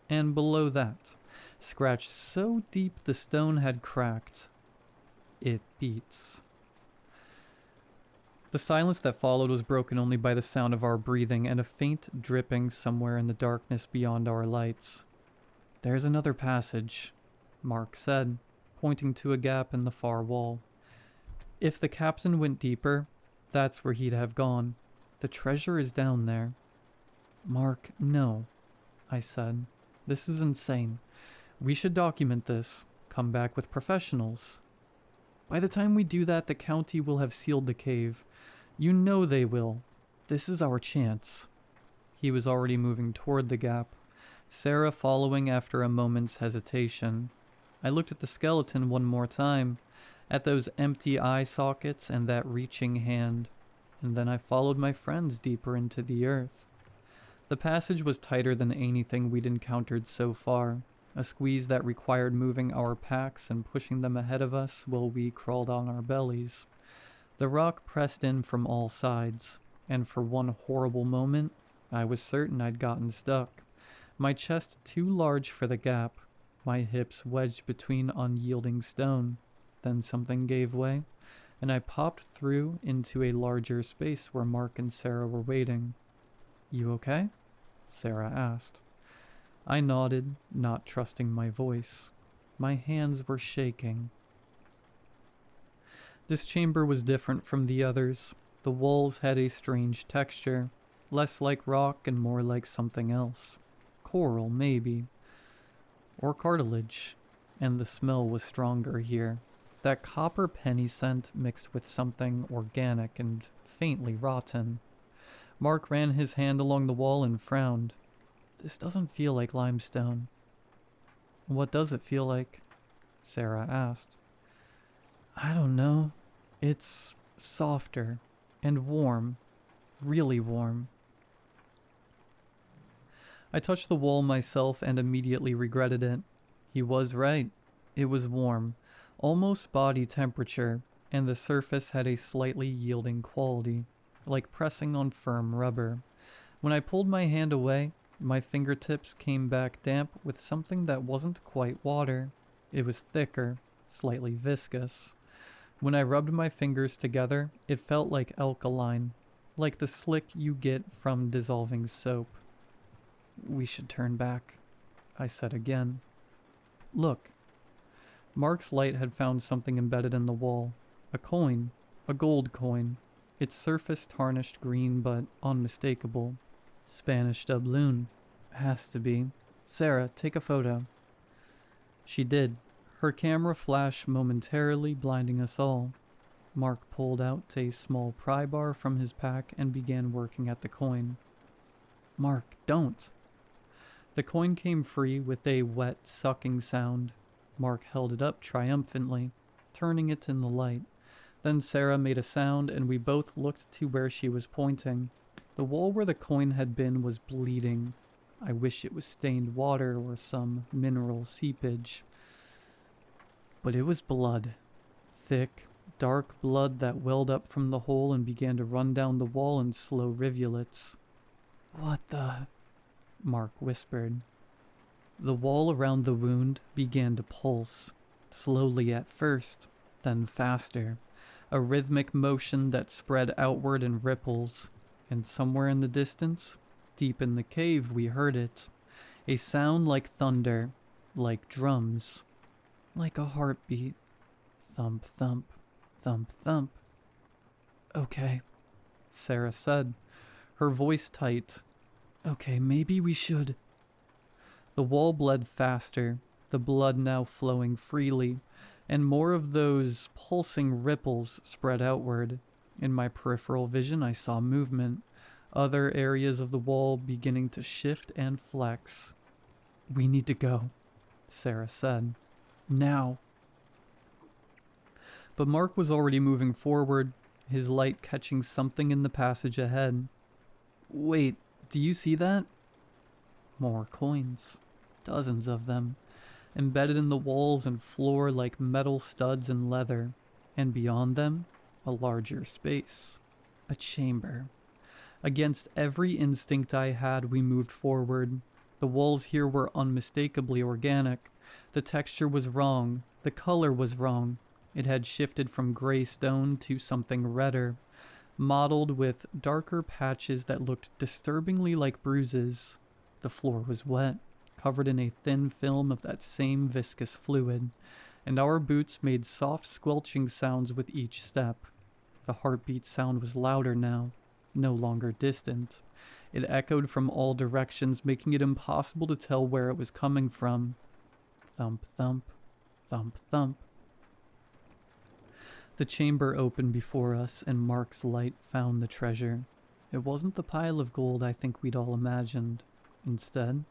And below that, scratched so deep the stone had cracked, "It beats." The silence that followed was broken only by the sound of our breathing and a faint dripping somewhere in the darkness beyond our lights. "There's another passage," Mark said, pointing to a gap in the far wall. "If the captain went deeper, that's where he'd have gone. The treasure is down there." "Mark, no," I said. "This is insane. We should document this. Come back with professionals." "By the time we do that, the county will have sealed the cave. You know they will. This is our chance." He was already moving toward the gap, Sarah following after a moment's hesitation. I looked at the skeleton one more time, at those empty eye sockets and that reaching hand, and then I followed my friends deeper into the earth. The passage was tighter than anything we'd encountered so far, a squeeze that required moving our packs and pushing them ahead of us while we crawled on our bellies. The rock pressed in from all sides, and for one horrible moment, I was certain I'd gotten stuck. My chest too large for the gap, my hips wedged between unyielding stone. Then something gave way, and I popped through into a larger space where Mark and Sarah were waiting. "You okay?" Sarah asked. I nodded, not trusting my voice. My hands were shaking. This chamber was different from the others. The walls had a strange texture, less like rock and more like something else. Coral, maybe. Or cartilage. And the smell was stronger here. That copper penny scent mixed with something organic and faintly rotten. Mark ran his hand along the wall and frowned. This doesn't feel like limestone. What does it feel like? Sarah asked. I don't know. It's softer and warm. Really warm. I touched the wall myself and immediately regretted it. He was right. It was warm, almost body temperature, and the surface had a slightly yielding quality, like pressing on firm rubber. When I pulled my hand away, my fingertips came back damp with something that wasn't quite water. It was thicker, slightly viscous. When I rubbed my fingers together, it felt like alkaline, like the slick you get from dissolving soap. We should turn back, I said again. Look. Mark's light had found something embedded in the wall. A coin. A gold coin. Its surface tarnished green but unmistakable. Spanish doubloon. Has to be. Sarah, take a photo. She did. Her camera flashed momentarily, blinding us all. Mark pulled out a small pry bar from his pack and began working at the coin. Mark, don't. The coin came free with a wet, sucking sound. Mark held it up triumphantly, turning it in the light. Then Sarah made a sound, and we both looked to where she was pointing. The wall where the coin had been was bleeding. I wish it was stained water or some mineral seepage. But it was blood. Thick, dark blood that welled up from the hole and began to run down the wall in slow rivulets. What the... Mark whispered. The wall around the wound began to pulse, slowly at first, then faster, a rhythmic motion that spread outward in ripples, and somewhere in the distance, deep in the cave, we heard it, a sound like thunder, like drums, like a heartbeat. Thump, thump, thump, thump. Okay, Sarah said, her voice tight. Okay, maybe we should. The wall bled faster, the blood now flowing freely, and more of those pulsing ripples spread outward. In my peripheral vision, I saw movement, other areas of the wall beginning to shift and flex. We need to go, Sarah said. Now. But Mark was already moving forward, his light catching something in the passage ahead. Wait. Do you see that? More coins. Dozens of them. Embedded in the walls and floor like metal studs and leather. And beyond them, a larger space. A chamber. Against every instinct I had, we moved forward. The walls here were unmistakably organic. The texture was wrong. The color was wrong. It had shifted from gray stone to something redder, mottled with darker patches that looked disturbingly like bruises. The floor was wet, covered in a thin film of that same viscous fluid, and our boots made soft squelching sounds with each step. The heartbeat sound was louder now, no longer distant. It echoed from all directions, making it impossible to tell where it was coming from. Thump, thump, thump, thump. The chamber opened before us, and Mark's light found the treasure. It wasn't the pile of gold I think we'd all imagined. Instead,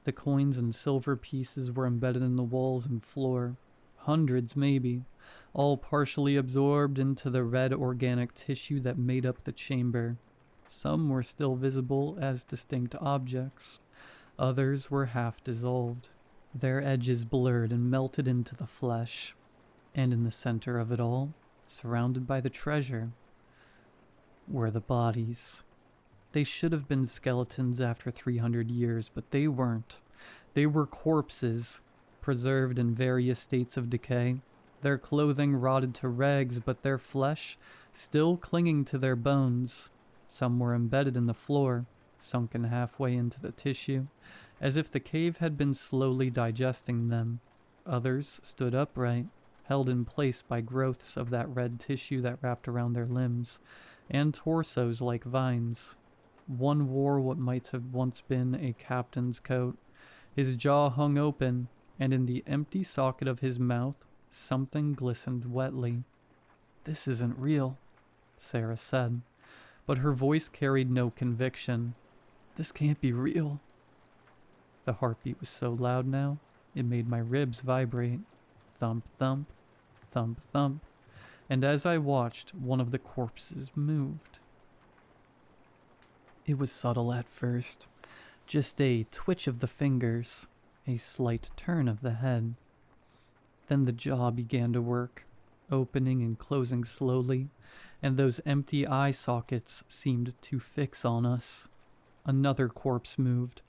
the coins and silver pieces were embedded in the walls and floor. Hundreds, maybe, all partially absorbed into the red organic tissue that made up the chamber. Some were still visible as distinct objects. Others were half dissolved, their edges blurred and melted into the flesh. And in the center of it all, surrounded by the treasure, were the bodies. They should have been skeletons after 300 years, but they weren't. They were corpses, preserved in various states of decay, their clothing rotted to rags, but their flesh still clinging to their bones. Some were embedded in the floor, sunken halfway into the tissue, as if the cave had been slowly digesting them. Others stood upright, held in place by growths of that red tissue that wrapped around their limbs, and torsos like vines. One wore what might have once been a captain's coat. His jaw hung open, and in the empty socket of his mouth Something glistened wetly. "This isn't real," Sarah said, but her voice carried no conviction. "This can't be real." The heartbeat was so loud now, it made my ribs vibrate. Thump, thump, thump, thump. And as I watched, one of the corpses moved. It was subtle at first, just a twitch of the fingers, a slight turn of the head. Then the jaw began to work, opening and closing slowly, and those empty eye sockets seemed to fix on us. Another corpse moved,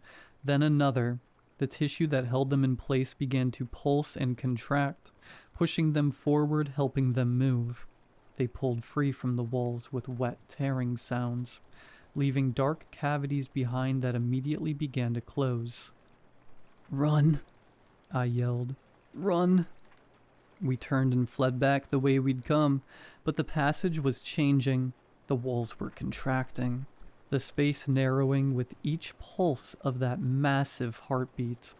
then another. The tissue that held them in place began to pulse and contract, pushing them forward, helping them move. They pulled free from the walls with wet tearing sounds, leaving dark cavities behind that immediately began to close. "Run!" I yelled. "Run!" We turned and fled back the way we'd come, but the passage was changing. The walls were contracting, the space narrowing with each pulse of that massive heartbeat.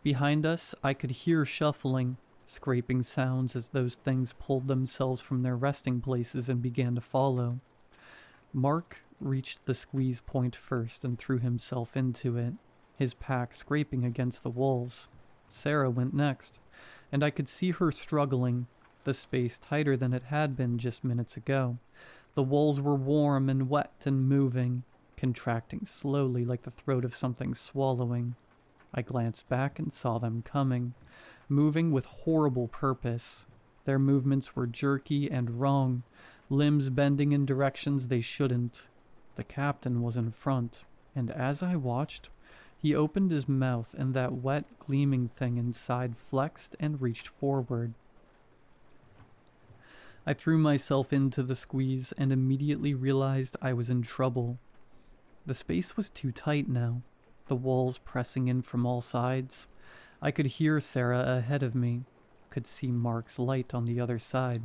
Behind us, I could hear shuffling, scraping sounds as those things pulled themselves from their resting places and began to follow. Mark reached the squeeze point first and threw himself into it, his pack scraping against the walls. Sarah went next, and I could see her struggling, the space tighter than it had been just minutes ago. The walls were warm and wet and moving, contracting slowly like the throat of something swallowing. I glanced back and saw them coming, moving with horrible purpose. Their movements were jerky and wrong, limbs bending in directions they shouldn't. The captain was in front, and as I watched, he opened his mouth and that wet, gleaming thing inside flexed and reached forward. I threw myself into the squeeze and immediately realized I was in trouble. The space was too tight now, the walls pressing in from all sides. I could hear Sarah ahead of me, could see Mark's light on the other side,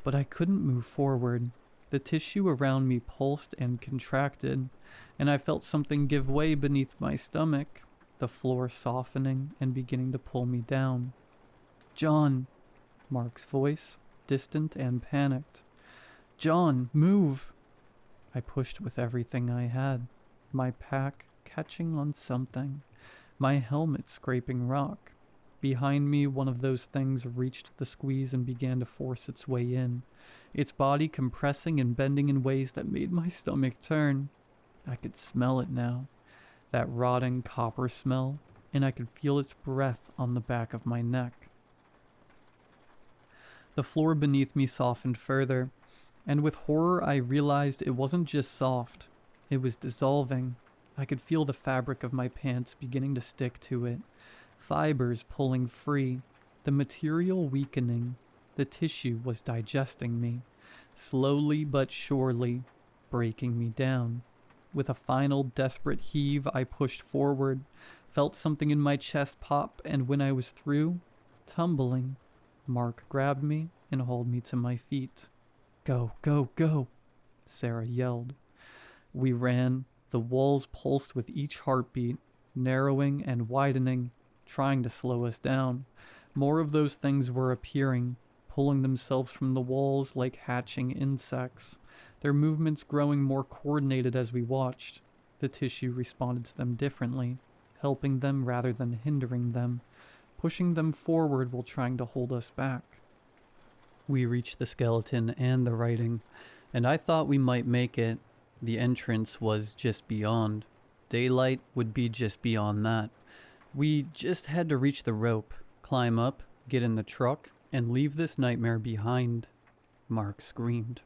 but I couldn't move forward. The tissue around me pulsed and contracted, and I felt something give way beneath my stomach, the floor softening and beginning to pull me down. "John!" Mark's voice, distant and panicked. "John, move!" I pushed with everything I had, my pack catching on something, my helmet scraping rock. Behind me, one of those things reached the squeeze and began to force its way in, its body compressing and bending in ways that made my stomach turn. I could smell it now, that rotting copper smell, and I could feel its breath on the back of my neck. The floor beneath me softened further, and with horror I realized it wasn't just soft, it was dissolving. I could feel the fabric of my pants beginning to stick to it, fibers pulling free, the material weakening. The tissue was digesting me, slowly but surely, breaking me down. With a final desperate heave, I pushed forward, felt something in my chest pop, and when I was through, tumbling, Mark grabbed me and hauled me to my feet. "Go, go, go," Sarah yelled. We ran. The walls pulsed with each heartbeat, narrowing and widening, trying to slow us down. More of those things were appearing, pulling themselves from the walls like hatching insects, their movements growing more coordinated as we watched. The tissue responded to them differently, helping them rather than hindering them, pushing them forward while trying to hold us back. We reached the skeleton and the writing, and I thought we might make it. The entrance was just beyond. Daylight would be just beyond that. We just had to reach the rope, climb up, get in the truck, and leave this nightmare behind. Mark screamed.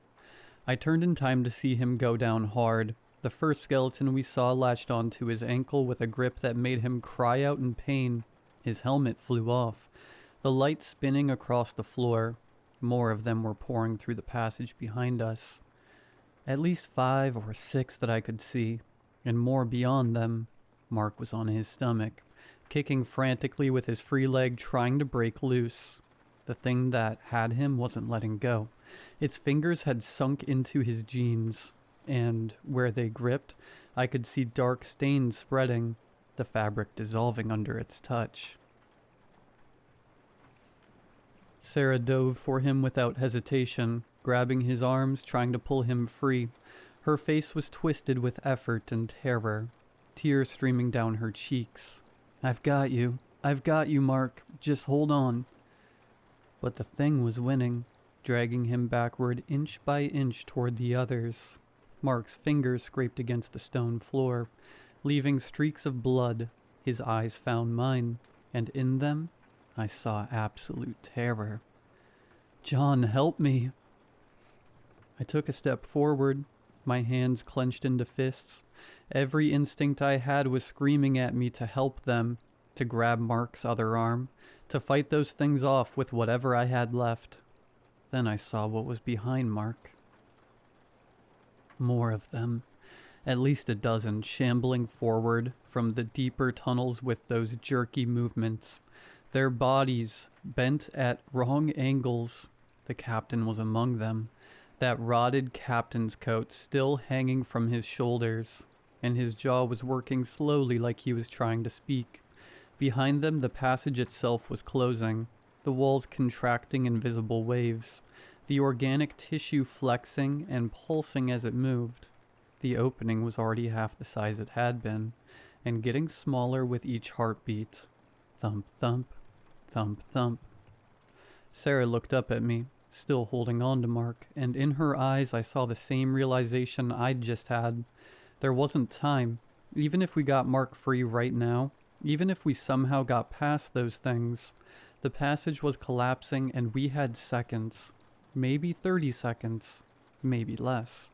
I turned in time to see him go down hard. The first skeleton we saw latched onto his ankle with a grip that made him cry out in pain. His helmet flew off, the light spinning across the floor. More of them were pouring through the passage behind us. At least 5 or 6 that I could see, and more beyond them. Mark was on his stomach, kicking frantically with his free leg, trying to break loose. The thing that had him wasn't letting go. Its fingers had sunk into his jeans, and where they gripped, I could see dark stains spreading, the fabric dissolving under its touch. Sarah dove for him without hesitation, grabbing his arms, trying to pull him free. Her face was twisted with effort and terror, tears streaming down her cheeks. I've got you, Mark. Just hold on. But the thing was winning, dragging him backward inch by inch toward the others. Mark's fingers scraped against the stone floor, leaving streaks of blood. His eyes found mine, and in them, I saw absolute terror. John, help me. I took a step forward, my hands clenched into fists. Every instinct I had was screaming at me to help them, to grab Mark's other arm, to fight those things off with whatever I had left. Then I saw what was behind Mark. More of them. At least a dozen, shambling forward from the deeper tunnels with those jerky movements. Their bodies bent at wrong angles. The captain was among them, that rotted captain's coat still hanging from his shoulders, and his jaw was working slowly like he was trying to speak. Behind them, the passage itself was closing, the walls contracting in visible waves, the organic tissue flexing and pulsing as it moved. The opening was already half the size it had been, and getting smaller with each heartbeat. Thump, thump, thump, thump. Sarah looked up at me, still holding on to Mark, and in her eyes I saw the same realization I'd just had. There wasn't time. Even if we got Mark free right now, even if we somehow got past those things, the passage was collapsing and we had seconds, maybe 30 seconds, maybe less,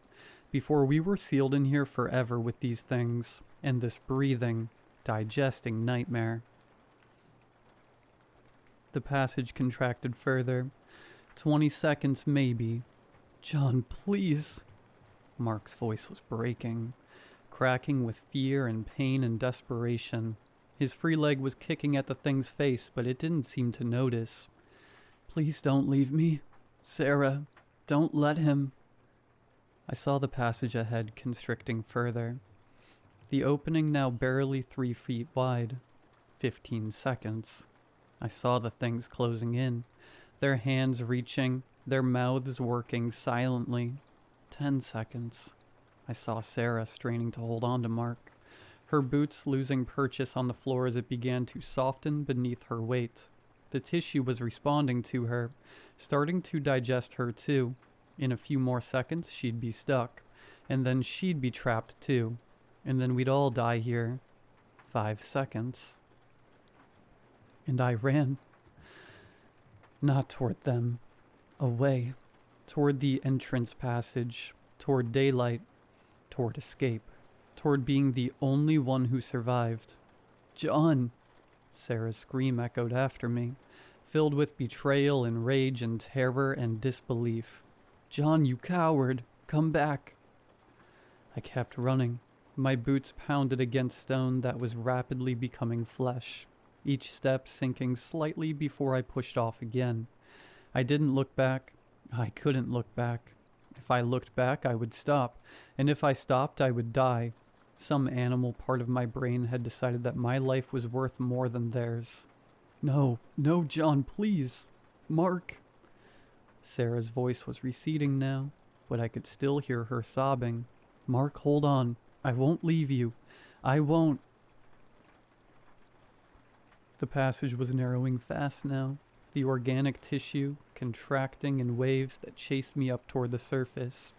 before we were sealed in here forever with these things and this breathing, digesting nightmare. The passage contracted further. 20 seconds maybe. John, please. Mark's voice was breaking, cracking with fear and pain and desperation. His free leg was kicking at the thing's face, but it didn't seem to notice. Please don't leave me. Sarah, don't let him. I saw the passage ahead constricting further. The opening now barely 3 feet wide. 15 seconds. I saw the things closing in, their hands reaching, their mouths working silently. 10 seconds. I saw Sarah straining to hold on to Mark, her boots losing purchase on the floor as it began to soften beneath her weight. The tissue was responding to her, starting to digest her too. In a few more seconds, she'd be stuck, and then she'd be trapped too, and then we'd all die here. 5 seconds. And I ran. Not toward them. Away. Toward the entrance passage. Toward daylight. Toward escape. Toward being the only one who survived. John! Sarah's scream echoed after me, filled with betrayal and rage and terror and disbelief. John, you coward! Come back! I kept running. My boots pounded against stone that was rapidly becoming flesh, each step sinking slightly before I pushed off again. I didn't look back. I couldn't look back. If I looked back, I would stop, and if I stopped, I would die. Some animal part of my brain had decided that my life was worth more than theirs. No, no, John, please. Mark. Sarah's voice was receding now, but I could still hear her sobbing. Mark, hold on. I won't leave you. I won't. The passage was narrowing fast now, the organic tissue contracting in waves that chased me up toward the surface.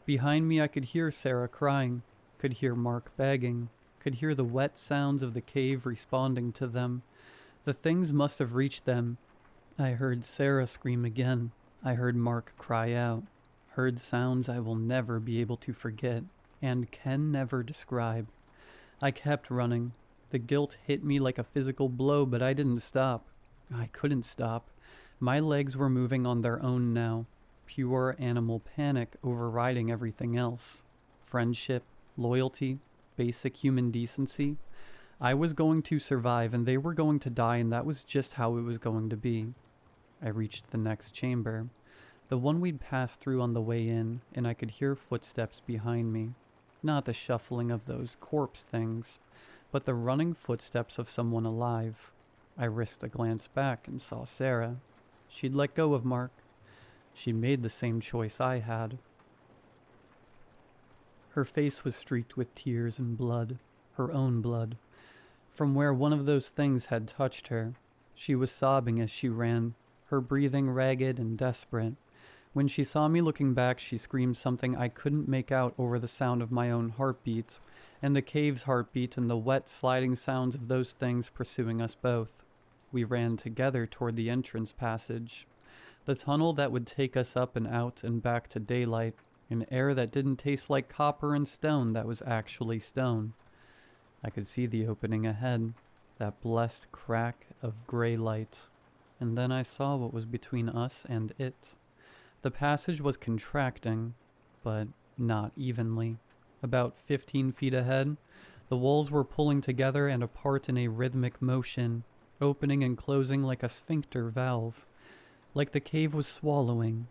Behind me I could hear Sarah crying, could hear Mark begging, could hear the wet sounds of the cave responding to them. The things must have reached them. I heard Sarah scream again. I heard Mark cry out. Heard sounds I will never be able to forget and can never describe. I kept running. The guilt hit me like a physical blow, but I didn't stop. I couldn't stop. My legs were moving on their own now. Pure animal panic overriding everything else. Friendship, loyalty, basic human decency. I was going to survive and they were going to die, and that was just how it was going to be. I reached the next chamber, the one we'd passed through on the way in, and I could hear footsteps behind me. Not the shuffling of those corpse things, but the running footsteps of someone alive. I risked a glance back and saw Sarah. She'd let go of Mark. She made the same choice I had. Her face was streaked with tears and blood, her own blood, from where one of those things had touched her. She was sobbing as she ran, her breathing ragged and desperate. When she saw me looking back, she screamed something I couldn't make out over the sound of my own heartbeat, and the cave's heartbeat and the wet, sliding sounds of those things pursuing us both. We ran together toward the entrance passage, the tunnel that would take us up and out and back to daylight, an air that didn't taste like copper and stone that was actually stone. I could see the opening ahead, that blessed crack of gray light, and then I saw what was between us and it. The passage was contracting, but not evenly. About 15 feet ahead, the walls were pulling together and apart in a rhythmic motion, opening and closing like a sphincter valve, like the cave was swallowing.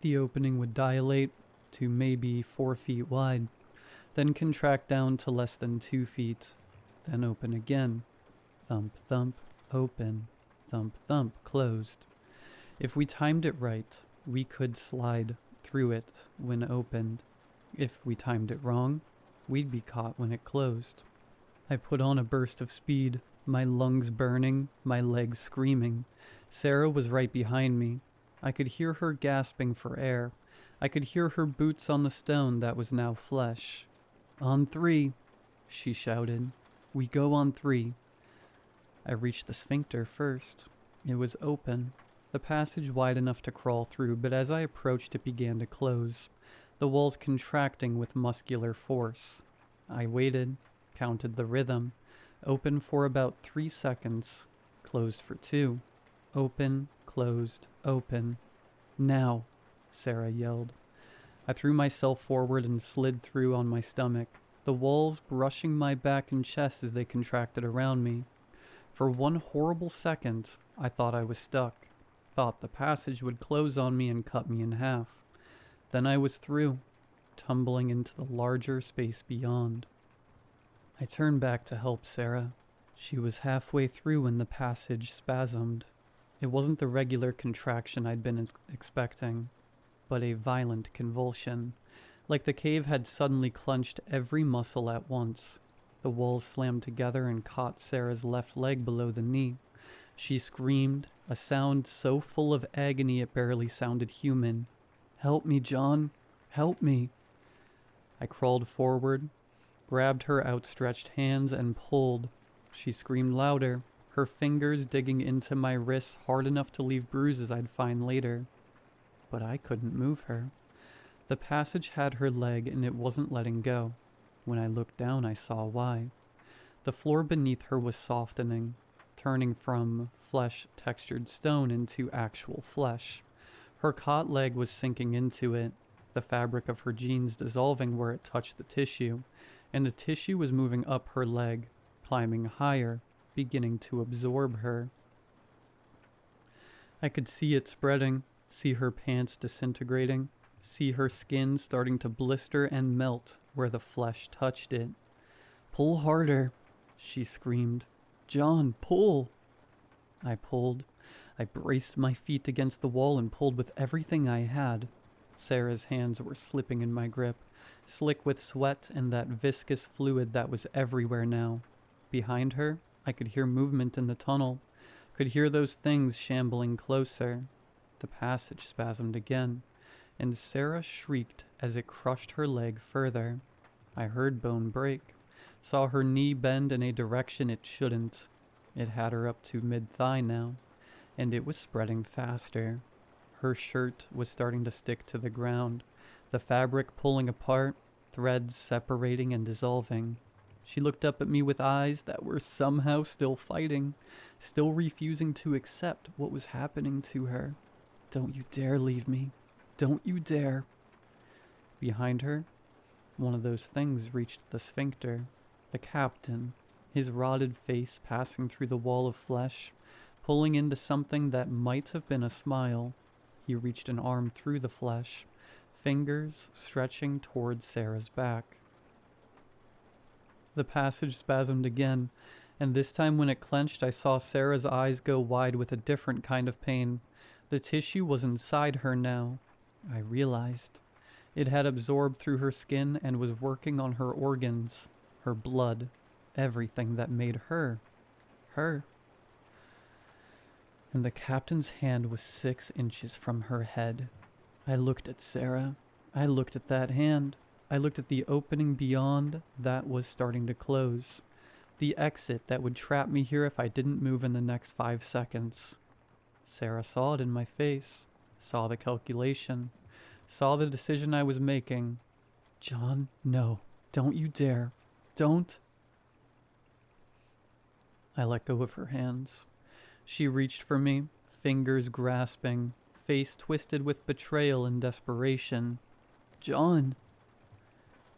The opening would dilate to maybe 4 feet wide, then contract down to less than 2 feet, then open again. Thump, thump, open. Thump, thump, closed. If we timed it right, we could slide through it when opened. If we timed it wrong, we'd be caught when it closed. I put on a burst of speed, my lungs burning, my legs screaming. Sarah was right behind me. I could hear her gasping for air. I could hear her boots on the stone that was now flesh. "On 3, she shouted. "We go on 3. I reached the sphincter first. It was open. The passage wide enough to crawl through, but as I approached it began to close, the walls contracting with muscular force. I waited, counted the rhythm. Open for about 3 seconds, closed for 2. Open, closed, open. "Now," Sarah yelled. I threw myself forward and slid through on my stomach, the walls brushing my back and chest as they contracted around me. For one horrible second, I thought I was stuck, thought the passage would close on me and cut me in half. Then I was through, tumbling into the larger space beyond. I turned back to help Sarah. She was halfway through when the passage spasmed. It wasn't the regular contraction I'd been expecting, but a violent convulsion, like the cave had suddenly clenched every muscle at once. The walls slammed together and caught Sarah's left leg below the knee. She screamed, a sound so full of agony it barely sounded human. "Help me, John! Help me!" I crawled forward, grabbed her outstretched hands, and pulled. She screamed louder, her fingers digging into my wrists hard enough to leave bruises I'd find later. But I couldn't move her. The passage had her leg and it wasn't letting go. When I looked down, I saw why. The floor beneath her was softening, turning from flesh-textured stone into actual flesh. Her caught leg was sinking into it, the fabric of her jeans dissolving where it touched the tissue, and the tissue was moving up her leg, climbing higher, beginning to absorb her. I could see it spreading, see her pants disintegrating, see her skin starting to blister and melt where the flesh touched it. "Pull harder," she screamed. "John, pull!" I pulled. I braced my feet against the wall and pulled with everything I had. Sarah's hands were slipping in my grip, slick with sweat and that viscous fluid that was everywhere now. Behind her, I could hear movement in the tunnel, could hear those things shambling closer. The passage spasmed again, and Sarah shrieked as it crushed her leg further. I heard bone break, saw her knee bend in a direction it shouldn't. It had her up to mid-thigh now, and it was spreading faster. Her shirt was starting to stick to the ground, the fabric pulling apart, threads separating and dissolving. She looked up at me with eyes that were somehow still fighting, still refusing to accept what was happening to her. "Don't you dare leave me. Don't you dare." Behind her, one of those things reached the sphincter, the captain, his rotted face passing through the wall of flesh, pulling into something that might have been a smile. He reached an arm through the flesh, fingers stretching towards Sarah's back. The passage spasmed again, And this time when it clenched, I saw Sarah's eyes go wide with a different kind of pain. The tissue was inside her now. I realized. It had absorbed through her skin and was working on her organs, her blood, everything that made her, her. And the captain's hand was 6 inches from her head. I looked at Sarah. I looked at that hand. I looked at the opening beyond that was starting to close. The exit that would trap me here if I didn't move in the next 5 seconds. Sarah saw it in my face, saw the calculation, saw the decision I was making. John, no, don't you dare. Don't. I let go of her hands. She reached for me, fingers grasping, face twisted with betrayal and desperation. John.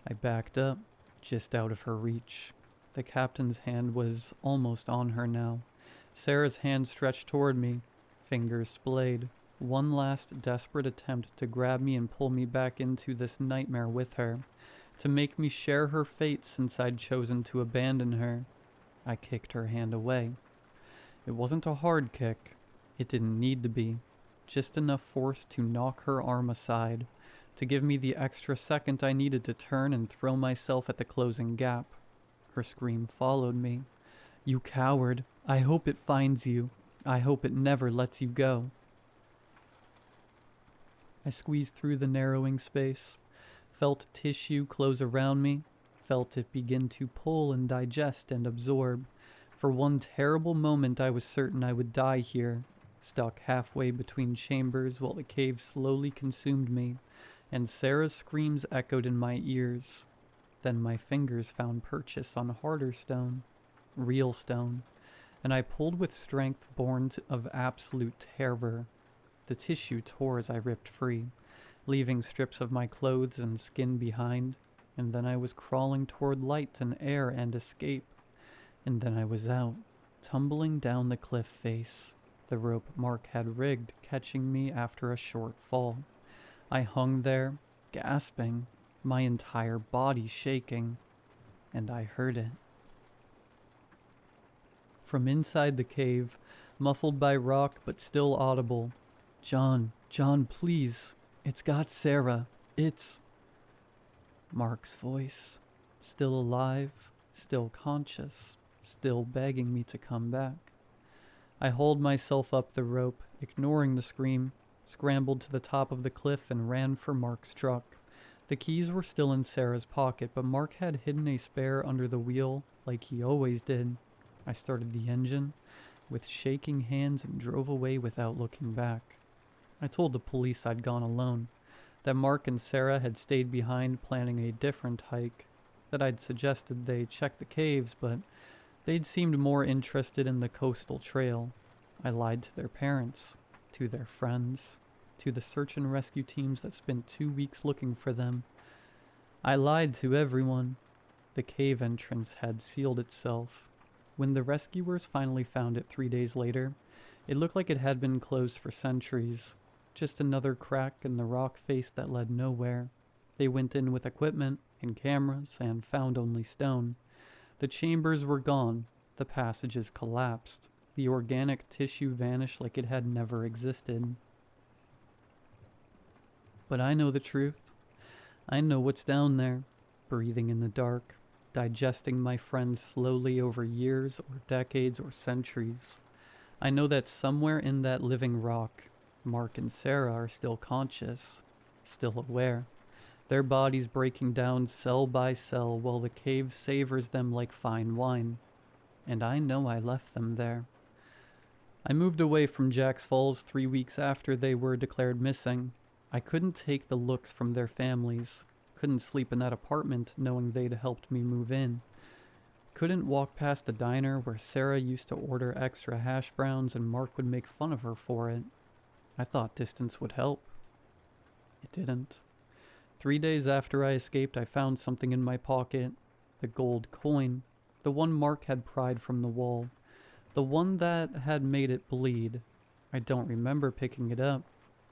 I backed up, just out of her reach. The captain's hand was almost on her now. Sarah's hand stretched toward me, fingers splayed. One last desperate attempt to grab me and pull me back into this nightmare with her, to make me share her fate since I'd chosen to abandon her. I kicked her hand away. It wasn't a hard kick. It didn't need to be. Just enough force to knock her arm aside, to give me the extra second I needed to turn and throw myself at the closing gap. Her scream followed me. You coward. I hope it finds you. I hope it never lets you go. I squeezed through the narrowing space, felt tissue close around me, felt it begin to pull and digest and absorb. For one terrible moment I was certain I would die here, stuck halfway between chambers while the cave slowly consumed me, and Sarah's screams echoed in my ears. Then my fingers found purchase on harder stone, real stone, and I pulled with strength born of absolute terror. The tissue tore as I ripped free, leaving strips of my clothes and skin behind, and then I was crawling toward light and air and escape. And then I was out, tumbling down the cliff face, the rope Mark had rigged catching me after a short fall. I hung there, gasping, my entire body shaking, and I heard it. From inside the cave, muffled by rock but still audible, John, please, it's got Sarah, it's... Mark's voice, still alive, still conscious, still begging me to come back. I hauled myself up the rope, ignoring the scream, scrambled to the top of the cliff and ran for Mark's truck. The keys were still in Sarah's pocket, but Mark had hidden a spare under the wheel like he always did. I started the engine with shaking hands and drove away without looking back. I told the police I'd gone alone, that Mark and Sarah had stayed behind planning a different hike, that I'd suggested they check the caves, but they'd seemed more interested in the coastal trail. I lied to their parents, to their friends, to the search and rescue teams that spent 2 weeks looking for them. I lied to everyone. The cave entrance had sealed itself. When the rescuers finally found it 3 days later, it looked like it had been closed for centuries. Just another crack in the rock face that led nowhere. They went in with equipment and cameras and found only stone. The chambers were gone. The passages collapsed. The organic tissue vanished like it had never existed. But I know the truth. I know what's down there, breathing in the dark, digesting my friends slowly over years or decades or centuries. I know that somewhere in that living rock, Mark and Sarah are still conscious, still aware, their bodies breaking down cell by cell while the cave savors them like fine wine. And I know I left them there. I moved away from Jack's Falls 3 weeks after they were declared missing. I couldn't take the looks from their families, couldn't sleep in that apartment knowing they'd helped me move in. Couldn't walk past the diner where Sarah used to order extra hash browns and Mark would make fun of her for it. I thought distance would help. It didn't. 3 days after I escaped, I found something in my pocket. The gold coin. The one Mark had pried from the wall. The one that had made it bleed. I don't remember picking it up.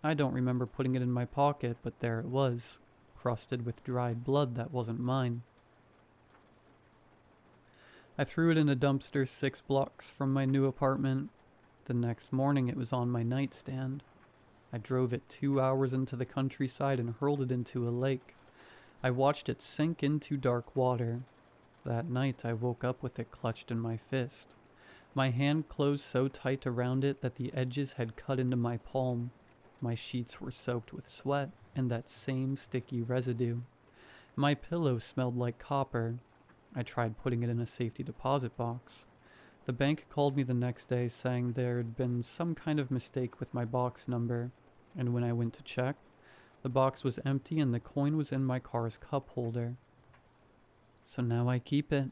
I don't remember putting it in my pocket, but there it was, crusted with dried blood that wasn't mine. I threw it in a dumpster 6 blocks from my new apartment. The next morning it was on my nightstand. I drove it 2 hours into the countryside and hurled it into a lake. I watched it sink into dark water. That night I woke up with it clutched in my fist. My hand closed so tight around it that the edges had cut into my palm. My sheets were soaked with sweat and that same sticky residue. My pillow smelled like copper. I tried putting it in a safety deposit box. The bank called me the next day saying there had been some kind of mistake with my box number, and when I went to check, the box was empty and the coin was in my car's cup holder. So now I keep it.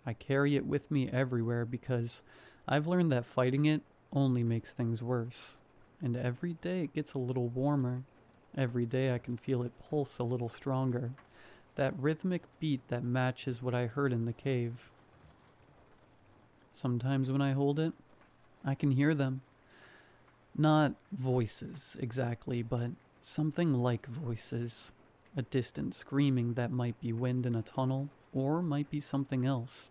I carry it with me everywhere because I've learned that fighting it only makes things worse. And every day it gets a little warmer. Every day I can feel it pulse a little stronger. That rhythmic beat that matches what I heard in the cave. Sometimes when I hold it, I can hear them. Not voices exactly, but something like voices. A distant screaming that might be wind in a tunnel, or might be something else.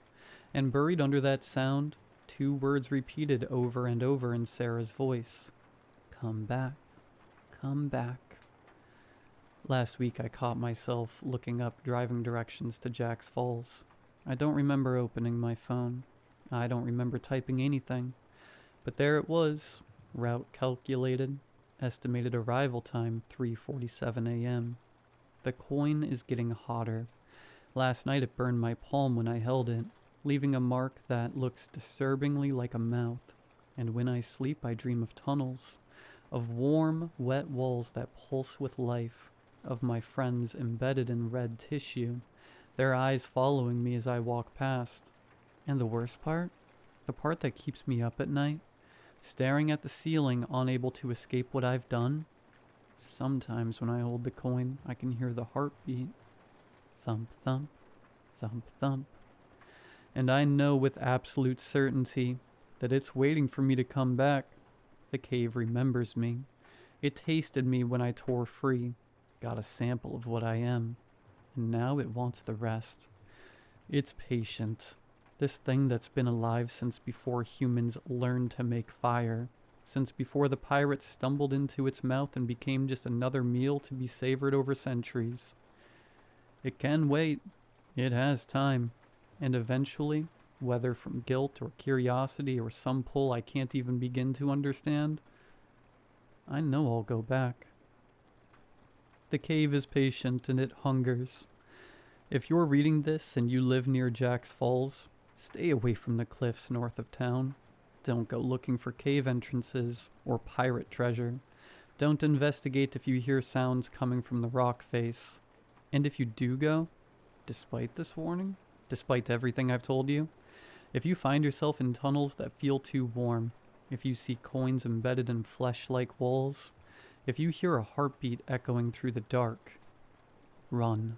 And buried under that sound, 2 words repeated over and over in Sarah's voice. Come back. Come back. Last week I caught myself looking up driving directions to Jack's Falls. I don't remember opening my phone. I don't remember typing anything. But there it was, route calculated, estimated arrival time 3:47 a.m. The coin is getting hotter. Last night it burned my palm when I held it, leaving a mark that looks disturbingly like a mouth. And when I sleep I dream of tunnels, of warm, wet walls that pulse with life, of my friends embedded in red tissue, their eyes following me as I walk past. And the worst part? The part that keeps me up at night? Staring at the ceiling, unable to escape what I've done? Sometimes when I hold the coin, I can hear the heartbeat. Thump, thump, thump, thump. And I know with absolute certainty that it's waiting for me to come back. The cave remembers me. It tasted me when I tore free. Got a sample of what I am, and now it wants the rest. It's patient. This thing that's been alive since before humans learned to make fire, since before the pirates stumbled into its mouth and became just another meal to be savored over centuries. It can wait. It has time. And eventually, whether from guilt or curiosity or some pull I can't even begin to understand, I know I'll go back. The cave is patient and it hungers. If you're reading this and you live near Jack's Falls, stay away from the cliffs north of town. Don't go looking for cave entrances or pirate treasure. Don't investigate if you hear sounds coming from the rock face. And if you do go, despite this warning, despite everything I've told you, if you find yourself in tunnels that feel too warm, if you see coins embedded in flesh-like walls, if you hear a heartbeat echoing through the dark, run.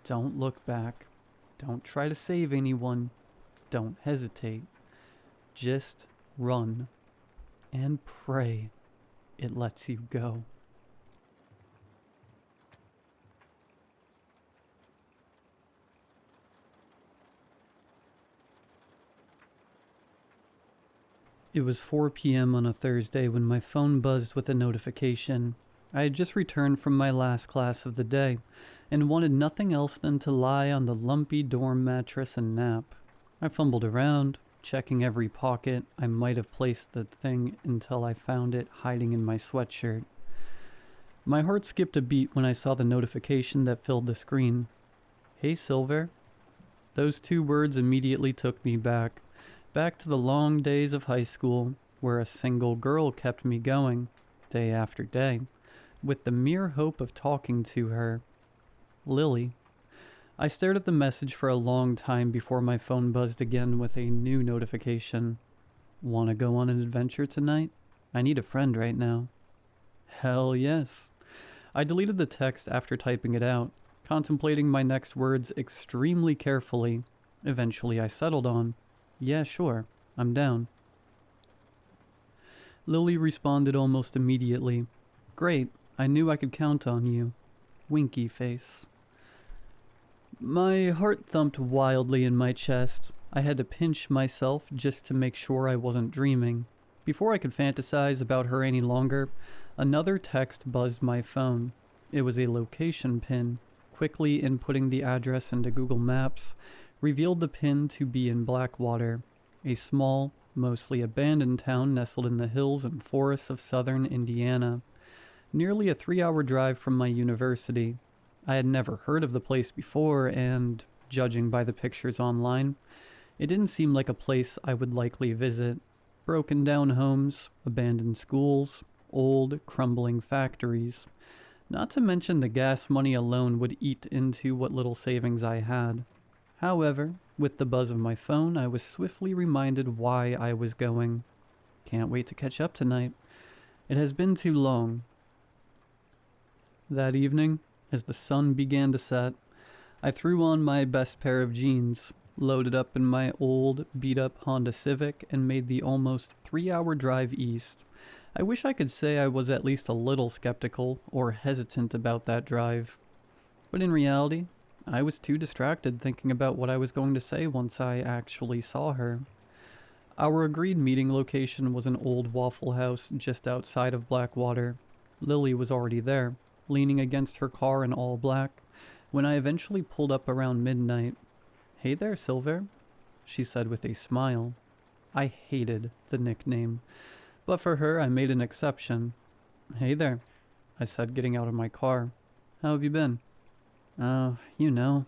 Don't look back. Don't try to save anyone. Don't hesitate. Just run. And pray it lets you go. It was 4 p.m. on a Thursday when my phone buzzed with a notification. I had just returned from my last class of the day and wanted nothing else than to lie on the lumpy dorm mattress and nap. I fumbled around, checking every pocket I might have placed the thing until I found it hiding in my sweatshirt. My heart skipped a beat when I saw the notification that filled the screen. Hey, Silver. Those 2 words immediately took me back to the long days of high school, where a single girl kept me going, day after day, with the mere hope of talking to her. Lily. I stared at the message for a long time before my phone buzzed again with a new notification. Wanna go on an adventure tonight? I need a friend right now. Hell yes. I deleted the text after typing it out, contemplating my next words extremely carefully. Eventually I settled on, yeah, sure, I'm down. Lily responded almost immediately. Great, I knew I could count on you. Winky face. My heart thumped wildly in my chest. I had to pinch myself just to make sure I wasn't dreaming. Before I could fantasize about her any longer, another text buzzed my phone. It was a location pin. Quickly inputting the address into Google Maps revealed the pin to be in Blackwater, a small, mostly abandoned town nestled in the hills and forests of southern Indiana. Nearly a 3-hour drive from my university. I had never heard of the place before, and, judging by the pictures online, it didn't seem like a place I would likely visit. Broken down homes, abandoned schools, old, crumbling factories. Not to mention the gas money alone would eat into what little savings I had. However, with the buzz of my phone, I was swiftly reminded why I was going. Can't wait to catch up tonight. It has been too long. That evening, as the sun began to set, I threw on my best pair of jeans, loaded up in my old, beat-up Honda Civic, and made the almost 3-hour drive east. I wish I could say I was at least a little skeptical or hesitant about that drive. But in reality, I was too distracted thinking about what I was going to say once I actually saw her. Our agreed meeting location was an old Waffle House just outside of Blackwater. Lily was already there, leaning against her car in all black, when I eventually pulled up around midnight. "Hey there, Silver," she said with a smile. I hated the nickname, but for her I made an exception. "Hey there," I said, getting out of my car. "How have you been?" "Oh, you know,"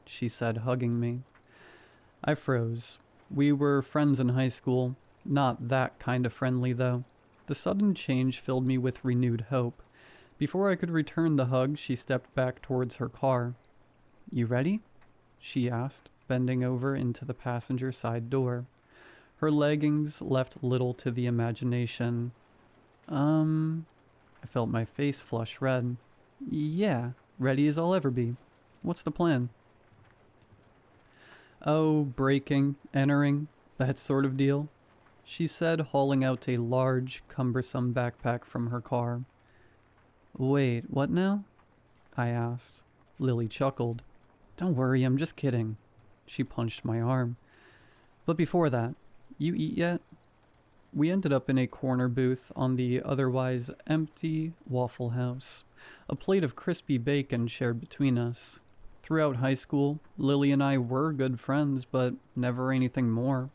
she said, hugging me. I froze. We were friends in high school. Not that kind of friendly, though. The sudden change filled me with renewed hope. Before I could return the hug, she stepped back towards her car. "You ready?" she asked, bending over into the passenger side door. Her leggings left little to the imagination. I felt my face flush red. "Yeah, ready as I'll ever be. What's the plan?" "Oh, breaking, entering, that sort of deal," she said, hauling out a large, cumbersome backpack from her car. "Wait, what now?" I asked. Lily chuckled. "Don't worry, I'm just kidding." She punched my arm. "But before that, you eat yet?" We ended up in a corner booth on the otherwise empty Waffle House. A plate of crispy bacon shared between us. Throughout high school, Lily and I were good friends, but never anything more.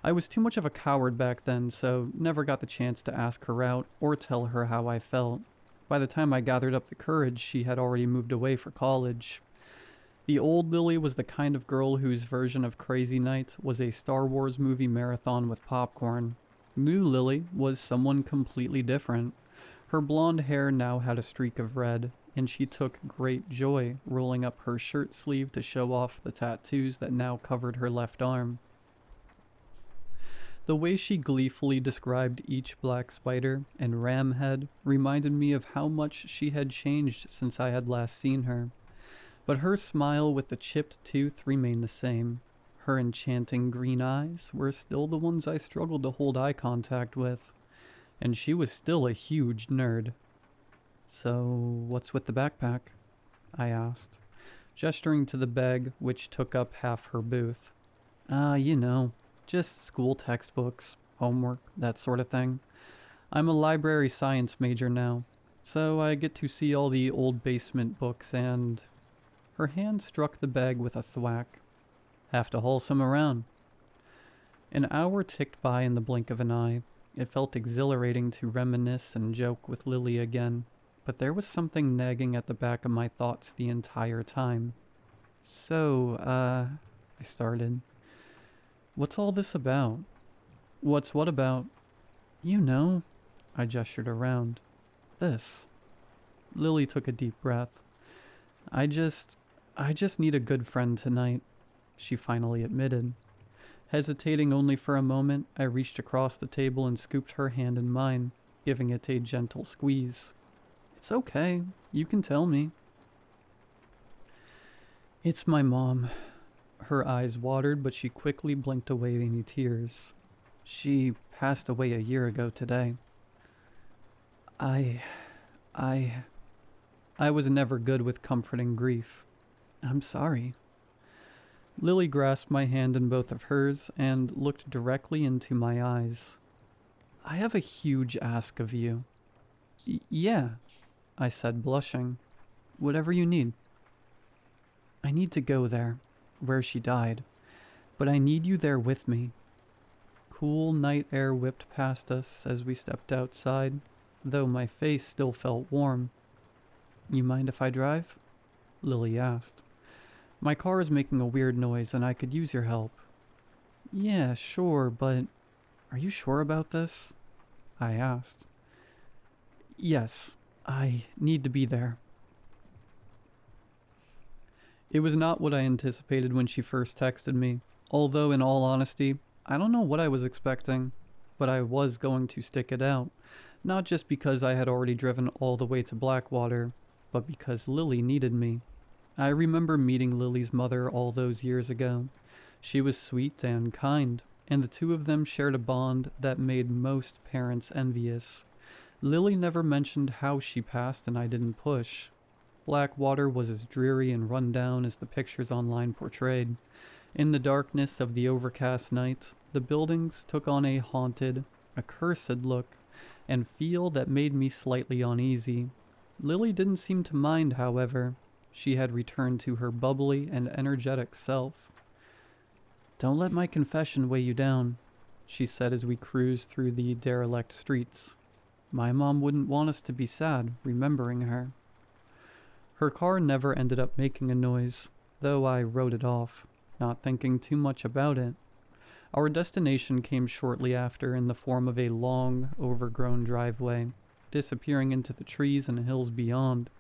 I was too much of a coward back then, so never got the chance to ask her out or tell her how I felt. By the time I gathered up the courage, she had already moved away for college. The old Lily was the kind of girl whose version of Crazy Night was a Star Wars movie marathon with popcorn. New Lily was someone completely different. Her blonde hair now had a streak of red, and she took great joy rolling up her shirt sleeve to show off the tattoos that now covered her left arm. The way she gleefully described each black spider and ram head reminded me of how much she had changed since I had last seen her. But her smile with the chipped tooth remained the same. Her enchanting green eyes were still the ones I struggled to hold eye contact with. And she was still a huge nerd. "So, what's with the backpack?" I asked, gesturing to the bag which took up half her booth. You know, just school textbooks, homework, that sort of thing. I'm a library science major now, so I get to see all the old basement books and..." Her hand struck the bag with a thwack. "Have to haul some around." An hour ticked by in the blink of an eye. It felt exhilarating to reminisce and joke with Lily again, but there was something nagging at the back of my thoughts the entire time. I started. "What's all this about?" "What's what about?" "You know," I gestured around. "This." Lily took a deep breath. I just need a good friend tonight," she finally admitted. Hesitating only for a moment, I reached across the table and scooped her hand in mine, giving it a gentle squeeze. "It's okay. You can tell me." "It's my mom." Her eyes watered, but she quickly blinked away any tears. "She passed away a year ago today." I was never good with comforting grief. "I'm sorry." Lily grasped my hand in both of hers and looked directly into my eyes. I have a huge ask of you. Yeah, I said, blushing. Whatever you need. I need to go there, where she died, but I need you there with me. Cool night air whipped past us as we stepped outside, though my face still felt warm. You mind if I drive? Lily asked. My car is making a weird noise and I could use your help. Yeah, sure, but are you sure about this? I asked. Yes, I need to be there. It was not what I anticipated when she first texted me, although in all honesty, I don't know what I was expecting, but I was going to stick it out, not just because I had already driven all the way to Blackwater, but because Lily needed me. I remember meeting Lily's mother all those years ago. She was sweet and kind, and the two of them shared a bond that made most parents envious. Lily never mentioned how she passed and I didn't push. Blackwater was as dreary and run down as the pictures online portrayed. In the darkness of the overcast night, the buildings took on a haunted, accursed look and feel that made me slightly uneasy. Lily didn't seem to mind, however. She had returned to her bubbly and energetic self. Don't let my confession weigh you down, she said as we cruised through the derelict streets. My mom wouldn't want us to be sad remembering her. Her car never ended up making a noise, though I wrote it off, not thinking too much about it. Our destination came shortly after in the form of a long, overgrown driveway, disappearing into the trees and hills beyond.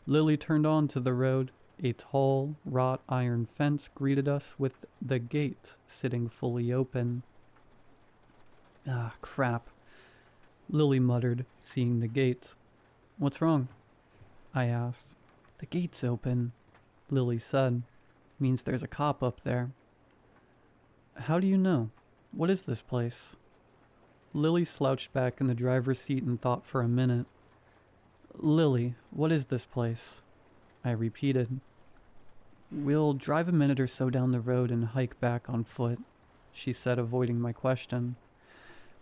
Lily turned onto the road. A tall, wrought iron fence greeted us with the gate sitting fully open. Ah, crap, Lily muttered, seeing the gate. What's wrong? I asked. The gate's open, Lily said. Means there's a cop up there. How do you know? What is this place? Lily slouched back in the driver's seat and thought for a minute. Lily, what is this place? I repeated. We'll drive a minute or so down the road and hike back on foot, she said, avoiding my question.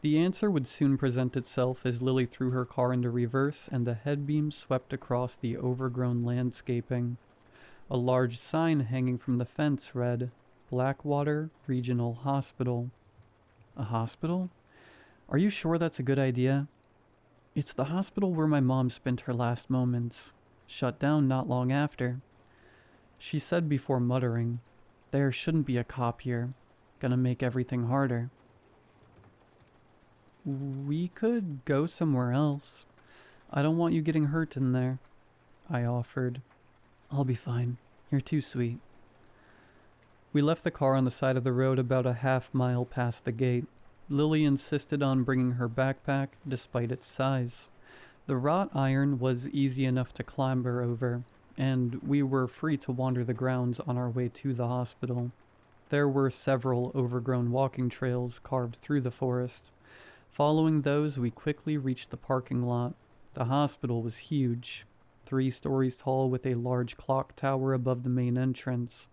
The answer would soon present itself as Lily threw her car into reverse and the headbeam swept across the overgrown landscaping. A large sign hanging from the fence read, Blackwater Regional Hospital. A hospital? Are you sure that's a good idea? It's the hospital where my mom spent her last moments. Shut down not long after. She said before muttering, There shouldn't be a cop here. Gonna make everything harder. We could go somewhere else. I don't want you getting hurt in there, I offered. I'll be fine. You're too sweet. We left the car on the side of the road about a half-mile past the gate. Lily insisted on bringing her backpack, despite its size. The wrought iron was easy enough to clamber over, and we were free to wander the grounds on our way to the hospital. There were several overgrown walking trails carved through the forest. Following those, we quickly reached the parking lot. The hospital was huge, 3 stories tall with a large clock tower above the main entrance.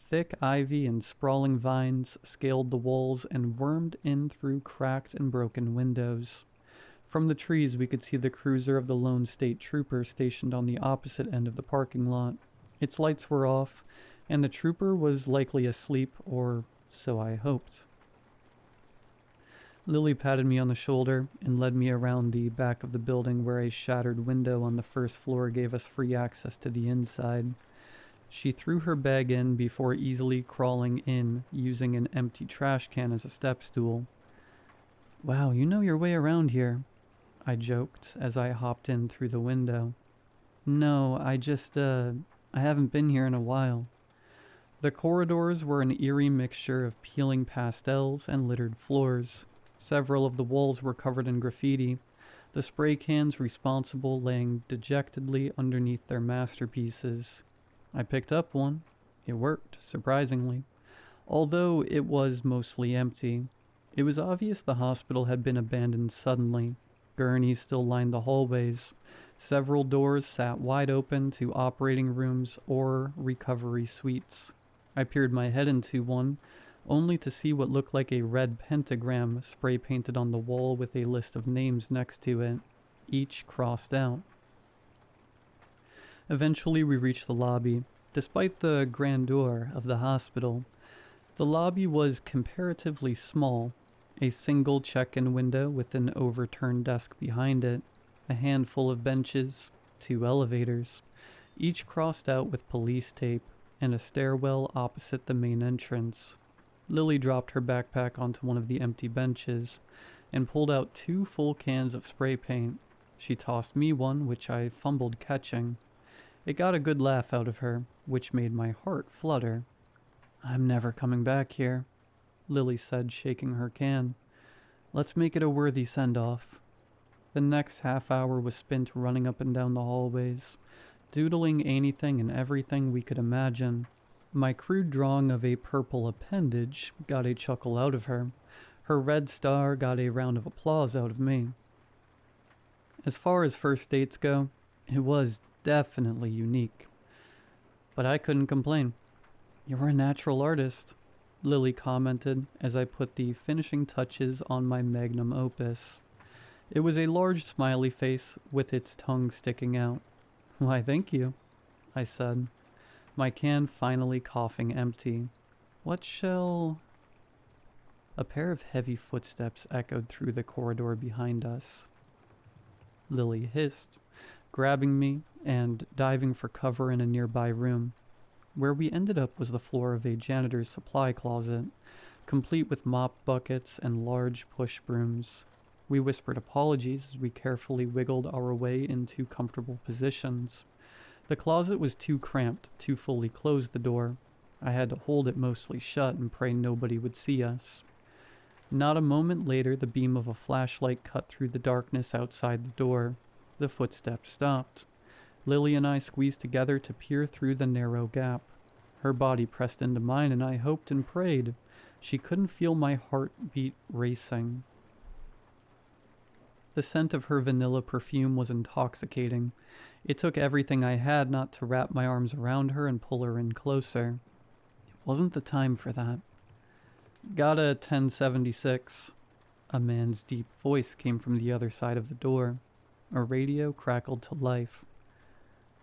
Thick ivy and sprawling vines scaled the walls and wormed in through cracked and broken windows. From the trees we could see the cruiser of the lone state trooper stationed on the opposite end of the parking lot. Its lights were off, and the trooper was likely asleep, or so I hoped. Lily patted me on the shoulder and led me around the back of the building where a shattered window on the first floor gave us free access to the inside. She threw her bag in before easily crawling in, using an empty trash can as a step stool. Wow, you know your way around here, I joked as I hopped in through the window. No, I haven't been here in a while. The corridors were an eerie mixture of peeling pastels and littered floors. Several of the walls were covered in graffiti, the spray cans responsible laying dejectedly underneath their masterpieces. I picked up one. It worked, surprisingly, although it was mostly empty. It was obvious the hospital had been abandoned suddenly. Gurneys still lined the hallways. Several doors sat wide open to operating rooms or recovery suites. I peered my head into one, only to see what looked like a red pentagram spray painted on the wall with a list of names next to it, each crossed out. Eventually we reached the lobby. Despite the grandeur of the hospital, the lobby was comparatively small. A single check-in window with an overturned desk behind it, a handful of benches, 2 elevators, each crossed out with police tape, and a stairwell opposite the main entrance. Lily dropped her backpack onto one of the empty benches and pulled out 2 full cans of spray paint. She tossed me one, which I fumbled catching. It got a good laugh out of her, which made my heart flutter. "I'm never coming back here," Lily said, shaking her can. "Let's make it a worthy send-off." The next half hour was spent running up and down the hallways, doodling anything and everything we could imagine. My crude drawing of a purple appendage got a chuckle out of her. Her red star got a round of applause out of me. As far as first dates go, it was definitely unique. But I couldn't complain. "You're a natural artist," Lily commented as I put the finishing touches on my magnum opus. It was a large smiley face with its tongue sticking out. "Why, thank you," I said, my can finally coughing empty. "What shall—" A pair of heavy footsteps echoed through the corridor behind us. Lily hissed, grabbing me and diving for cover in a nearby room. Where we ended up was the floor of a janitor's supply closet, complete with mop buckets and large push brooms. We whispered apologies as we carefully wiggled our way into comfortable positions. The closet was too cramped to fully close the door. I had to hold it mostly shut and pray nobody would see us. Not a moment later, the beam of a flashlight cut through the darkness outside the door. The footsteps stopped. Lily and I squeezed together to peer through the narrow gap. Her body pressed into mine, and I hoped and prayed. She couldn't feel my heartbeat racing. The scent of her vanilla perfume was intoxicating. It took everything I had not to wrap my arms around her and pull her in closer. It wasn't the time for that. "Got a 1076. A man's deep voice came from the other side of the door. A radio crackled to life.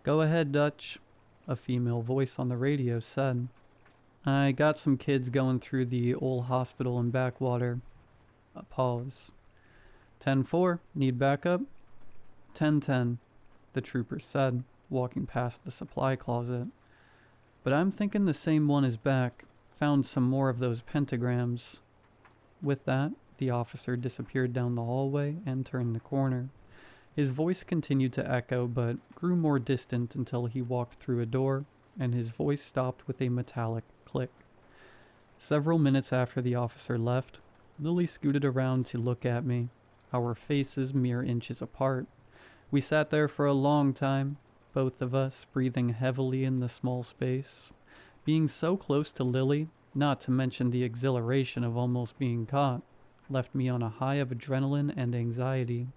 "Go ahead, Dutch," a female voice on the radio said. "I got some kids going through the old hospital in Backwater." A pause. 10-4, need backup? 10-10, the trooper said, walking past the supply closet. "But I'm thinking the same one is back. Found some more of those pentagrams." With that, the officer disappeared down the hallway and turned the corner. His voice continued to echo, but grew more distant until he walked through a door, and his voice stopped with a metallic click. Several minutes after the officer left, Lily scooted around to look at me, our faces mere inches apart. We sat there for a long time, both of us breathing heavily in the small space. Being so close to Lily, not to mention the exhilaration of almost being caught, left me on a high of adrenaline and anxiety.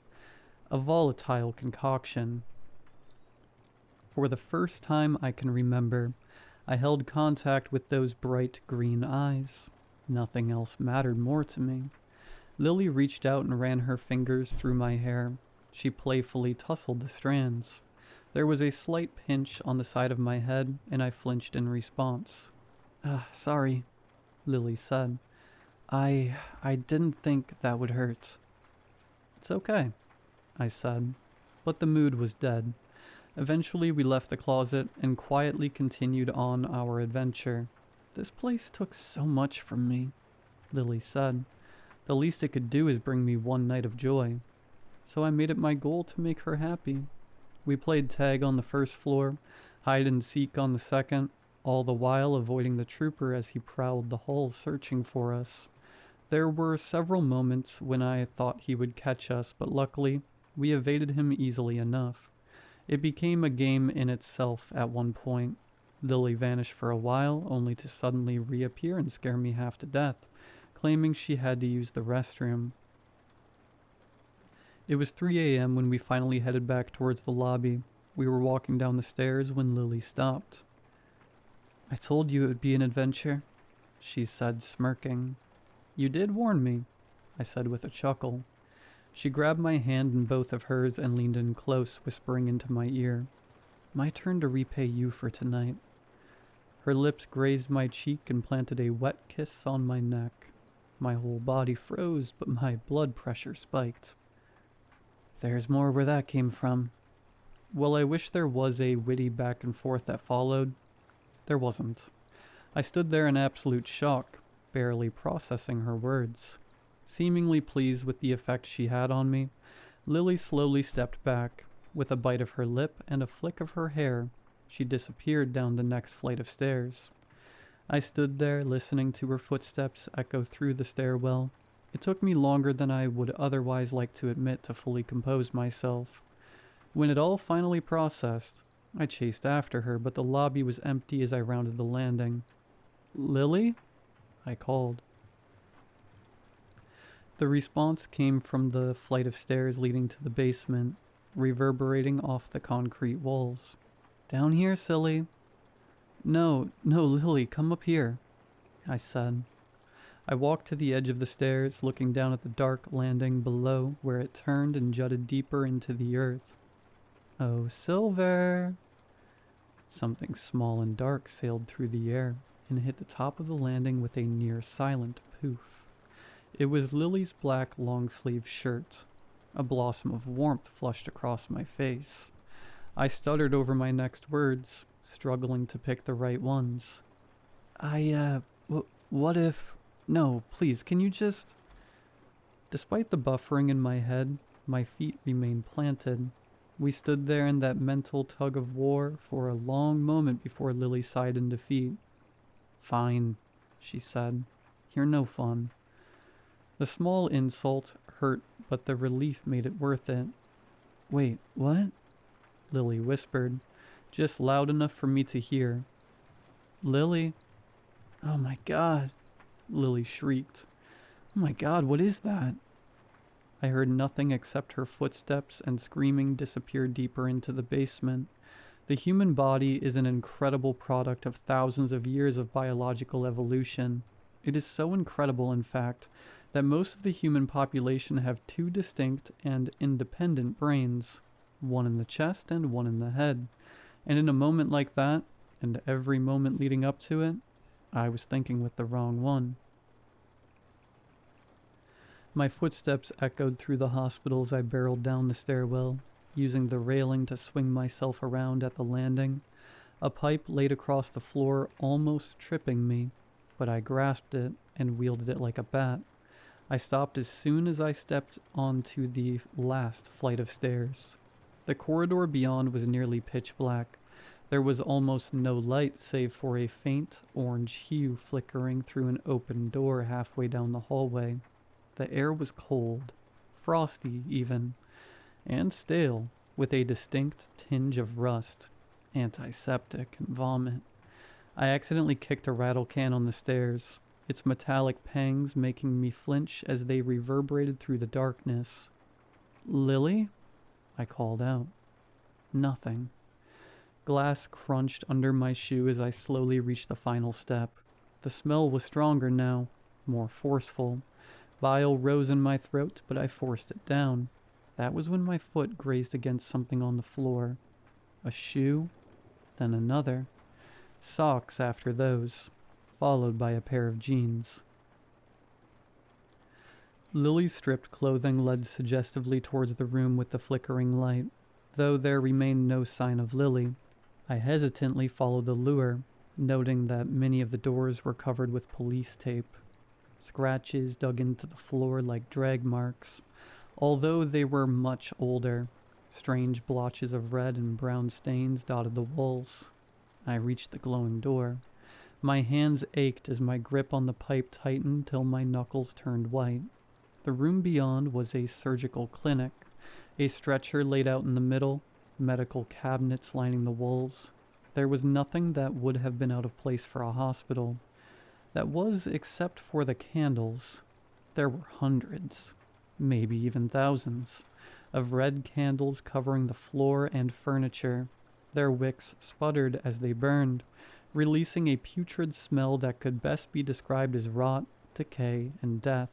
A volatile concoction. For the first time I can remember, I held contact with those bright green eyes. Nothing else mattered more to me. Lily reached out and ran her fingers through my hair. She playfully tousled the strands. There was a slight pinch on the side of my head, and I flinched in response. Sorry," Lily said. I didn't think that would hurt." "It's okay," I said, but the mood was dead. Eventually we left the closet and quietly continued on our adventure. "This place took so much from me," Lily said. "The least it could do is bring me one night of joy." So I made it my goal to make her happy. We played tag on the first floor, hide and seek on the second, all the while avoiding the trooper as he prowled the halls searching for us. There were several moments when I thought he would catch us, but luckily, we evaded him easily enough. It became a game in itself at one point. Lily vanished for a while, only to suddenly reappear and scare me half to death, claiming she had to use the restroom. It was 3 a.m. when we finally headed back towards the lobby. We were walking down the stairs when Lily stopped. I told you it would be an adventure, she said, smirking. You did warn me, I said with a chuckle. She grabbed my hand in both of hers and leaned in close, whispering into my ear, My turn to repay you for tonight. Her lips grazed my cheek and planted a wet kiss on my neck. My whole body froze, but my blood pressure spiked. There's more where that came from. Well, I wish there was a witty back and forth that followed. There wasn't. I stood there in absolute shock, barely processing her words. Seemingly pleased with the effect she had on me, Lily slowly stepped back. With a bite of her lip and a flick of her hair, she disappeared down the next flight of stairs. I stood there, listening to her footsteps echo through the stairwell. It took me longer than I would otherwise like to admit to fully compose myself. When it all finally processed, I chased after her, but the lobby was empty as I rounded the landing. Lily? I called. The response came from the flight of stairs leading to the basement, reverberating off the concrete walls. Down here, silly. No, Lily, come up here, I said. I walked to the edge of the stairs, looking down at the dark landing below where it turned and jutted deeper into the earth. Oh, Silver! Something small and dark sailed through the air and hit the top of the landing with a near-silent poof. It was Lily's black long-sleeved shirt. A blossom of warmth flushed across my face. I stuttered over my next words, struggling to pick the right ones. What if... No, please, can you just... Despite the buffering in my head, my feet remained planted. We stood there in that mental tug of war for a long moment before Lily sighed in defeat. Fine, she said. You're no fun. The small insult hurt, but the relief made it worth it. Wait, what? Lily whispered, just loud enough for me to hear. Lily? Oh my God, Lily shrieked. Oh my God, what is that? I heard nothing except her footsteps and screaming disappeared deeper into the basement. The human body is an incredible product of thousands of years of biological evolution. It is so incredible, in fact, that most of the human population have two distinct and independent brains, one in the chest and one in the head. And in a moment like that, and every moment leading up to it, I was thinking with the wrong one. My footsteps echoed through the hospital as I barreled down the stairwell, using the railing to swing myself around at the landing. A pipe laid across the floor, almost tripping me, but I grasped it and wielded it like a bat. I stopped as soon as I stepped onto the last flight of stairs. The corridor beyond was nearly pitch black. There was almost no light save for a faint orange hue flickering through an open door halfway down the hallway. The air was cold, frosty even, and stale, with a distinct tinge of rust, antiseptic, and vomit. I accidentally kicked a rattle can on the stairs, its metallic pangs making me flinch as they reverberated through the darkness. Lily? I called out. Nothing. Glass crunched under my shoe as I slowly reached the final step. The smell was stronger now, more forceful. Bile rose in my throat, but I forced it down. That was when my foot grazed against something on the floor. A shoe, then another. Socks after those, followed by a pair of jeans. Lily's stripped clothing led suggestively towards the room with the flickering light, though there remained no sign of Lily. I hesitantly followed the lure, noting that many of the doors were covered with police tape. Scratches dug into the floor like drag marks. Although they were much older, strange blotches of red and brown stains dotted the walls. I reached the glowing door. My hands ached as my grip on the pipe tightened till my knuckles turned white. The room beyond was a surgical clinic, a stretcher laid out in the middle, medical cabinets lining the walls. There was nothing that would have been out of place for a hospital. That was, except for the candles. There were hundreds, maybe even thousands, of red candles covering the floor and furniture. Their wicks sputtered as they burned, releasing a putrid smell that could best be described as rot, decay, and death.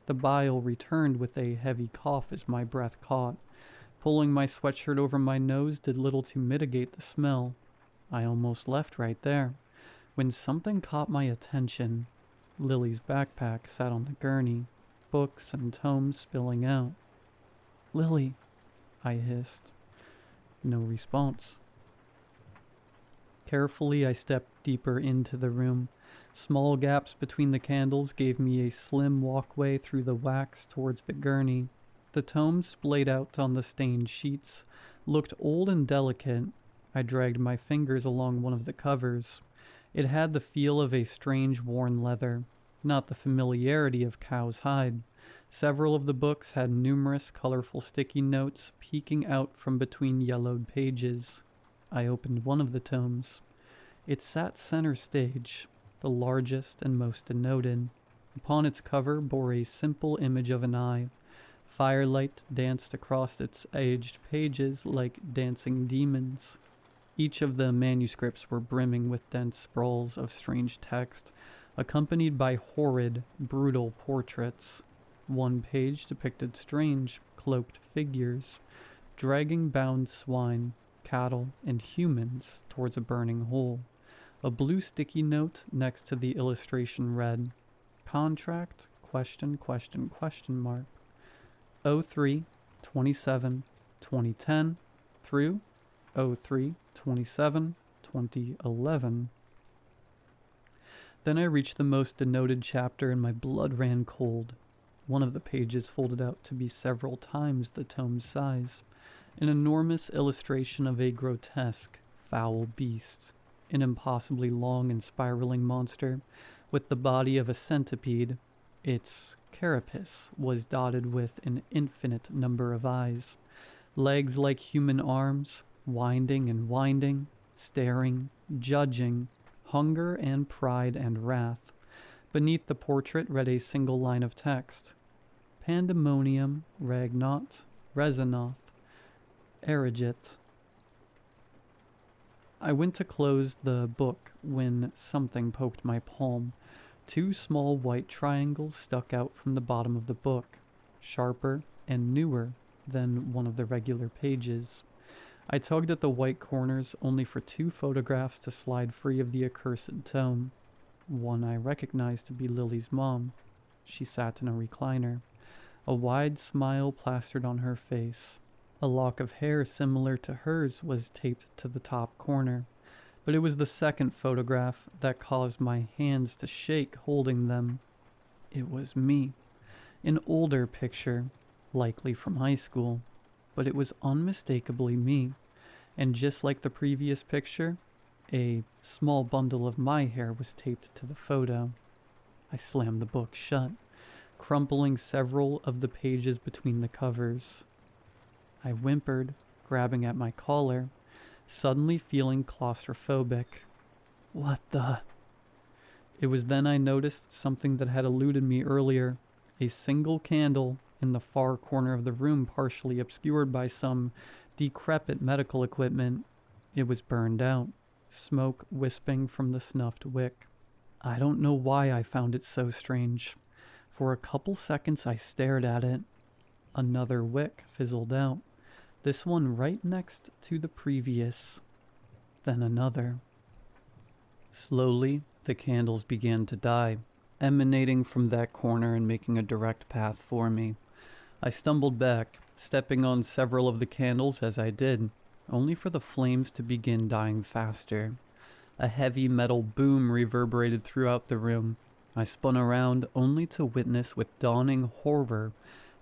The bile returned with a heavy cough as my breath caught. Pulling my sweatshirt over my nose did little to mitigate the smell. I almost left right there, when something caught my attention. Lily's backpack sat on the gurney, books and tomes spilling out. "Lily," I hissed. No response. Carefully, I stepped deeper into the room. Small gaps between the candles gave me a slim walkway through the wax towards the gurney. The tomes splayed out on the stained sheets looked old and delicate. I dragged my fingers along one of the covers. It had the feel of a strange worn leather, not the familiarity of cow's hide. Several of the books had numerous colorful sticky notes peeking out from between yellowed pages. I opened one of the tomes. It sat center stage, the largest and most denoted. Upon its cover bore a simple image of an eye. Firelight danced across its aged pages like dancing demons. Each of the manuscripts were brimming with dense sprawls of strange text, accompanied by horrid, brutal portraits. One page depicted strange, cloaked figures, dragging bound swine, cattle, and humans towards a burning hole. A blue sticky note next to the illustration read, "Contract, question, question, question mark. 03/27/2010 through 03/27/2011. Then I reached the most denoted chapter and my blood ran cold. One of the pages folded out to be several times the tome's size. An enormous illustration of a grotesque, foul beast. An impossibly long and spiraling monster with the body of a centipede. Its carapace was dotted with an infinite number of eyes. Legs like human arms, winding and winding, staring, judging, hunger and pride and wrath. Beneath the portrait read a single line of text. Pandemonium Ragnot Resanoth Erigit. I went to close the book when something poked my palm. 2 small white triangles stuck out from the bottom of the book, sharper and newer than one of the regular pages. I tugged at the white corners only for 2 photographs to slide free of the accursed tome. One I recognized to be Lily's mom. She sat in a recliner, a wide smile plastered on her face. A lock of hair similar to hers was taped to the top corner, but it was the second photograph that caused my hands to shake holding them. It was me. An older picture, likely from high school, but it was unmistakably me. And just like the previous picture, a small bundle of my hair was taped to the photo. I slammed the book shut, crumpling several of the pages between the covers. I whimpered, grabbing at my collar, suddenly feeling claustrophobic. What the? It was then I noticed something that had eluded me earlier. A single candle in the far corner of the room, partially obscured by some decrepit medical equipment. It was burned out, smoke wisping from the snuffed wick. I don't know why I found it so strange. For a couple seconds I stared at it. Another wick fizzled out, this one right next to the previous. Then another. Slowly, the candles began to die, emanating from that corner and making a direct path for me. I stumbled back, stepping on several of the candles as I did, only for the flames to begin dying faster. A heavy metal boom reverberated throughout the room. I spun around only to witness with dawning horror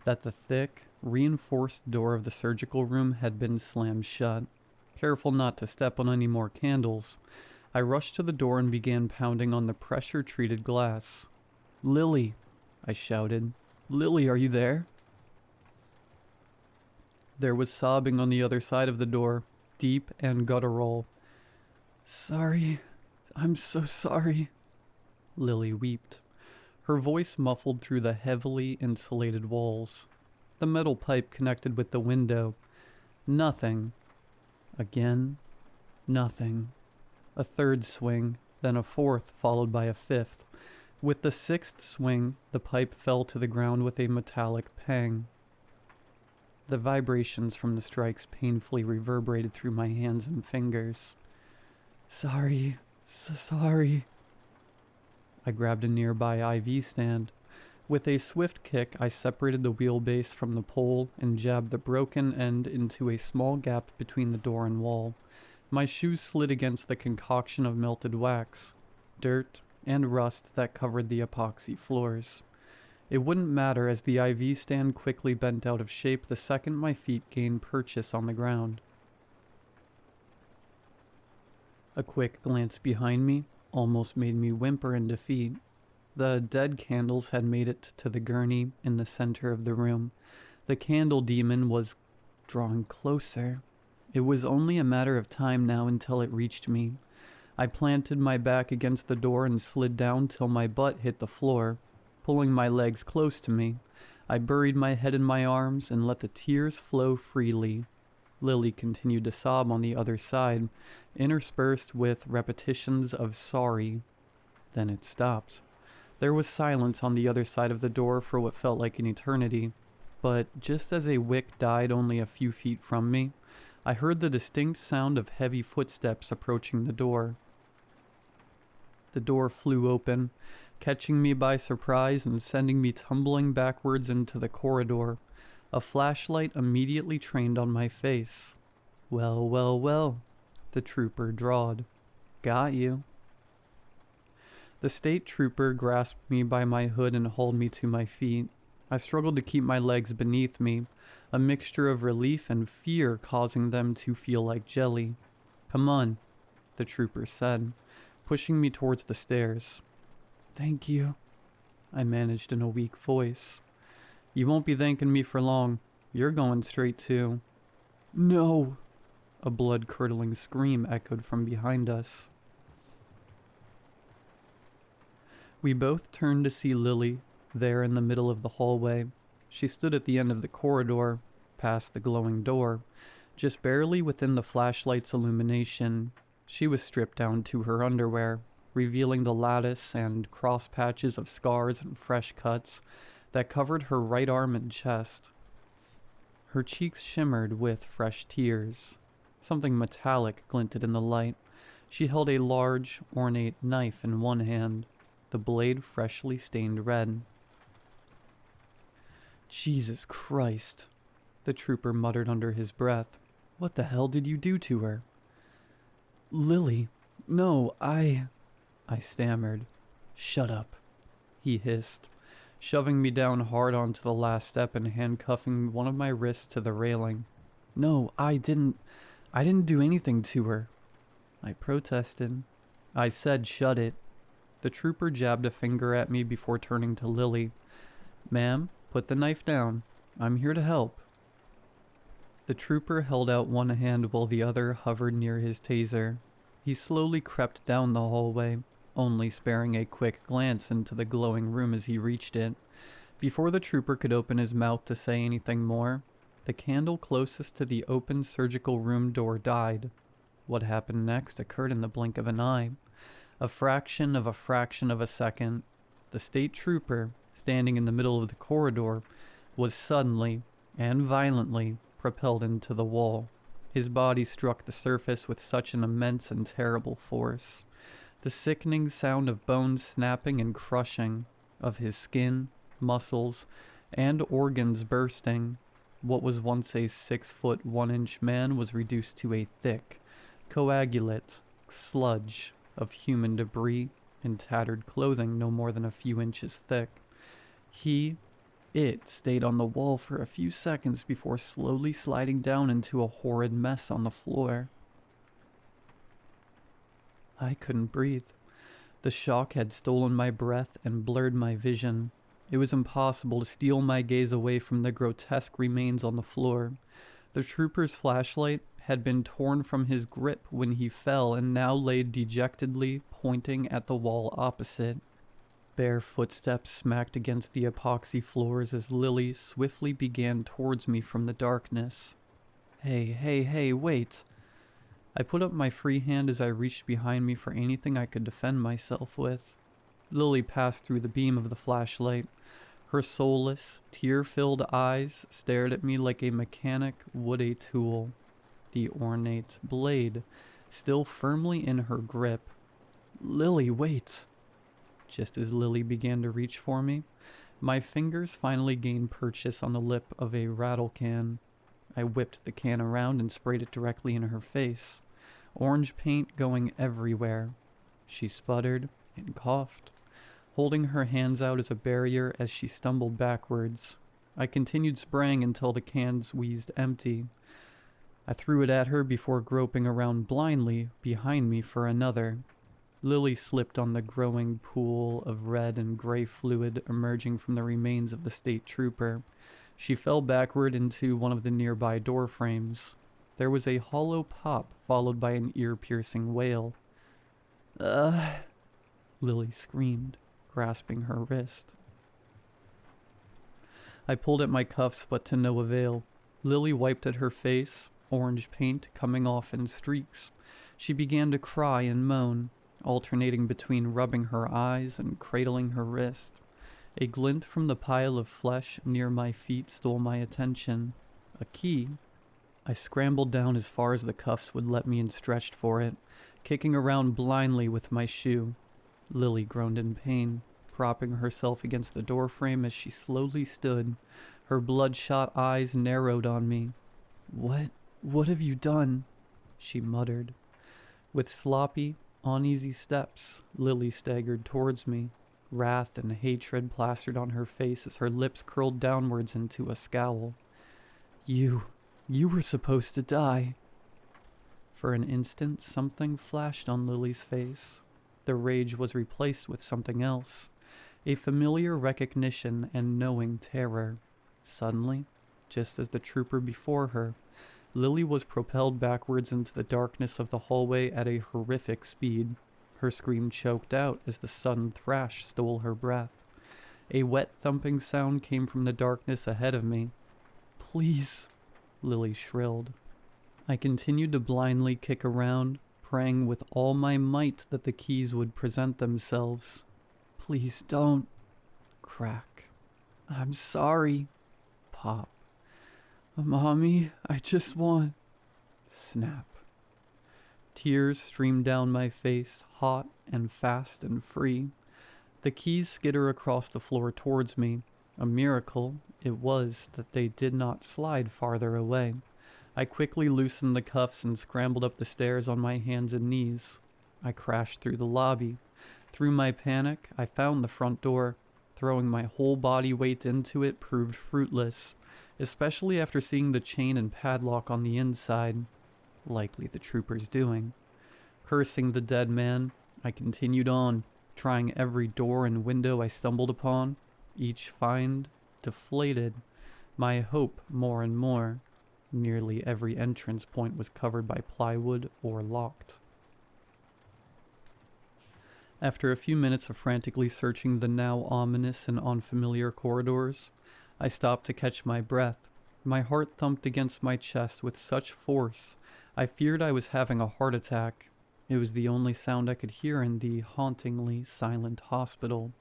that the thick, reinforced door of the surgical room had been slammed shut. Careful not to step on any more candles, I rushed to the door and began pounding on the pressure-treated glass. "Lily," I shouted. "Lily, are you there?" There was sobbing on the other side of the door, deep and guttural. "Sorry, I'm so sorry." Lily wept, her voice muffled through the heavily insulated walls. The metal pipe connected with the window. Nothing. Again, nothing. A third swing, then a fourth, followed by a fifth. With the sixth swing, the pipe fell to the ground with a metallic pang. The vibrations from the strikes painfully reverberated through my hands and fingers. Sorry. I grabbed a nearby IV stand. With a swift kick, I separated the wheelbase from the pole and jabbed the broken end into a small gap between the door and wall. My shoes slid against the concoction of melted wax, dirt, and rust that covered the epoxy floors. It wouldn't matter as the IV stand quickly bent out of shape the second my feet gained purchase on the ground. A quick glance behind me almost made me whimper in defeat. The dead candles had made it to the gurney in the center of the room. The candle demon was drawing closer. It was only a matter of time now until it reached me. I planted my back against the door and slid down till my butt hit the floor, pulling my legs close to me. I buried my head in my arms and let the tears flow freely. Lily continued to sob on the other side, interspersed with repetitions of sorry. Then it stopped. There was silence on the other side of the door for what felt like an eternity, but just as a wick died only a few feet from me, I heard the distinct sound of heavy footsteps approaching the door. The door flew open, catching me by surprise and sending me tumbling backwards into the corridor. A flashlight immediately trained on my face. Well, the trooper drawled. Got you. The state trooper grasped me by my hood and hauled me to my feet. I struggled to keep my legs beneath me, a mixture of relief and fear causing them to feel like jelly. Come on, the trooper said, pushing me towards the stairs. Thank you, I managed in a weak voice. You won't be thanking me for long. You're going straight to... No! A blood-curdling scream echoed from behind us. We both turned to see Lily, there in the middle of the hallway. She stood at the end of the corridor, past the glowing door, just barely within the flashlight's illumination. She was stripped down to her underwear, revealing the lattice and cross patches of scars and fresh cuts that covered her right arm and chest. Her cheeks shimmered with fresh tears. Something metallic glinted in the light. She held a large, ornate knife in one hand, the blade freshly stained red. Jesus Christ, the trooper muttered under his breath. What the hell did you do to her? Lily, no, I stammered. Shut up, he hissed, shoving me down hard onto the last step and handcuffing one of my wrists to the railing. No, I didn't do anything to her. I protested. I said shut it. The trooper jabbed a finger at me before turning to Lily. Ma'am, put the knife down. I'm here to help. The trooper held out one hand while the other hovered near his taser. He slowly crept down the hallway, only sparing a quick glance into the glowing room as he reached it. Before the trooper could open his mouth to say anything more, the candle closest to the open surgical room door died. What happened next occurred in the blink of an eye. A fraction of a second, the state trooper, standing in the middle of the corridor, was suddenly and violently propelled into the wall. His body struck the surface with such an immense and terrible force. The sickening sound of bones snapping and crushing, of his skin, muscles, and organs bursting. What was once a 6-foot 1-inch man was reduced to a thick, coagulate sludge of human debris and tattered clothing no more than a few inches thick. It stayed on the wall for a few seconds before slowly sliding down into a horrid mess on the floor. I couldn't breathe. The shock had stolen my breath and blurred my vision. It was impossible to steal my gaze away from the grotesque remains on the floor. The trooper's flashlight had been torn from his grip when he fell and now lay dejectedly pointing at the wall opposite. Bare footsteps smacked against the epoxy floors as Lily swiftly began towards me from the darkness. Hey, wait. I put up my free hand as I reached behind me for anything I could defend myself with. Lily passed through the beam of the flashlight. Her soulless, tear-filled eyes stared at me like a mechanic would a tool. The ornate blade still firmly in her grip. "Lily, wait!" Just as Lily began to reach for me, my fingers finally gained purchase on the lip of a rattle can. I whipped the can around and sprayed it directly in her face, orange paint going everywhere. She sputtered and coughed, holding her hands out as a barrier as she stumbled backwards. I continued spraying until the cans wheezed empty. I threw it at her before groping around blindly behind me for another. Lily slipped on the growing pool of red and gray fluid emerging from the remains of the state trooper. She fell backward into one of the nearby door frames. There was a hollow pop followed by an ear-piercing wail. Lily screamed, grasping her wrist. I pulled at my cuffs, but to no avail. Lily wiped at her face, orange paint coming off in streaks. She began to cry and moan, alternating between rubbing her eyes and cradling her wrist. A glint from the pile of flesh near my feet stole my attention. A key. I scrambled down as far as the cuffs would let me and stretched for it, kicking around blindly with my shoe. Lily groaned in pain, propping herself against the doorframe as she slowly stood. Her bloodshot eyes narrowed on me. What have you done?" she muttered. With sloppy, uneasy steps, Lily staggered towards me, wrath and hatred plastered on her face as her lips curled downwards into a scowl. You were supposed to die." For an instant, something flashed on Lily's face. The rage was replaced with something else, a familiar recognition and knowing terror. Suddenly, just as the trooper before her, Lily was propelled backwards into the darkness of the hallway at a horrific speed. Her scream choked out as the sudden thrash stole her breath. A wet thumping sound came from the darkness ahead of me. "Please," Lily shrilled. I continued to blindly kick around, praying with all my might that the keys would present themselves. "Please don't." Crack. "I'm sorry." Pop. "Mommy, I just want..." Snap. Tears streamed down my face, hot and fast and free. The keys skitter across the floor towards me. A miracle it was that they did not slide farther away. I quickly loosened the cuffs and scrambled up the stairs on my hands and knees. I crashed through the lobby. Through my panic, I found the front door. Throwing my whole body weight into it proved fruitless, especially after seeing the chain and padlock on the inside. Likely the trooper's doing. Cursing the dead man, I continued on, trying every door and window I stumbled upon, each find deflated, my hope more and more. Nearly every entrance point was covered by plywood or locked. After a few minutes of frantically searching the now ominous and unfamiliar corridors, I stopped to catch my breath. My heart thumped against my chest with such force, I feared I was having a heart attack. It was the only sound I could hear in the hauntingly silent hospital.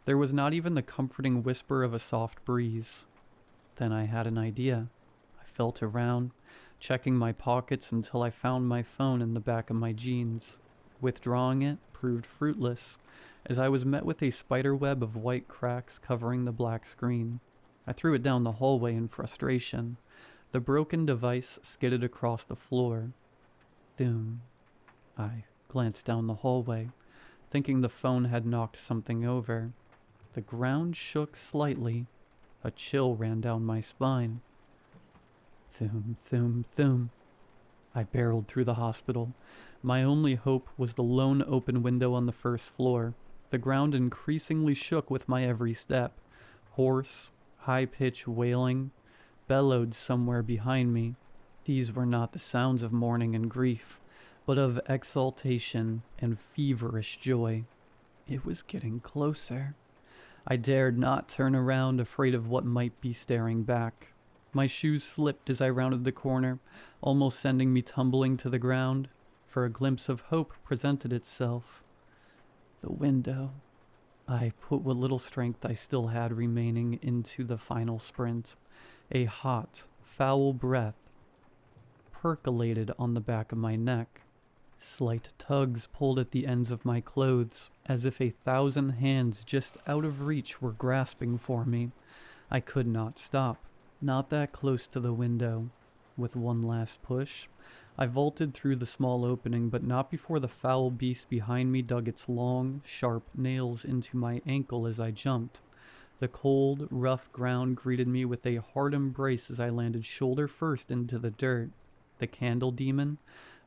There was not even the comforting whisper of a soft breeze. Then I had an idea. I felt around, checking my pockets until I found my phone in the back of my jeans. Withdrawing it proved fruitless, as I was met with a spiderweb of white cracks covering the black screen. I threw it down the hallway in frustration. The broken device skidded across the floor. Thoom. I glanced down the hallway, thinking the phone had knocked something over. The ground shook slightly. A chill ran down my spine. Thoom, thoom, thoom. I barreled through the hospital. My only hope was the lone open window on the first floor. The ground increasingly shook with my every step. Hoarse, high-pitched wailing bellowed somewhere behind me. These were not the sounds of mourning and grief, but of exultation and feverish joy. It was getting closer. I dared not turn around, afraid of what might be staring back. My shoes slipped as I rounded the corner, almost sending me tumbling to the ground. for a glimpse of hope presented itself. The window. I put what little strength I still had remaining into the final sprint. A hot, foul breath percolated on the back of my neck. Slight tugs pulled at the ends of my clothes, as if 1,000 hands just out of reach were grasping for me. I could not stop, not that close to the window. With one last push, I vaulted through the small opening, but not before the foul beast behind me dug its long, sharp nails into my ankle as I jumped. The cold, rough ground greeted me with a hard embrace as I landed shoulder first into the dirt. The candle demon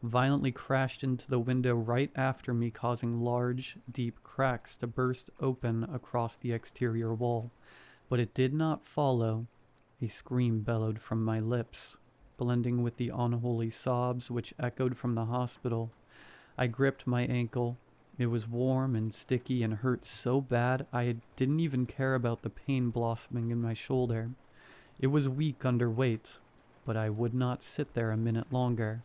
violently crashed into the window right after me, causing large, deep cracks to burst open across the exterior wall. But it did not follow. A scream bellowed from my lips, blending with the unholy sobs which echoed from the hospital. I gripped my ankle. It was warm and sticky and hurt so bad I didn't even care about the pain blossoming in my shoulder. It was weak under weight, but I would not sit there a minute longer.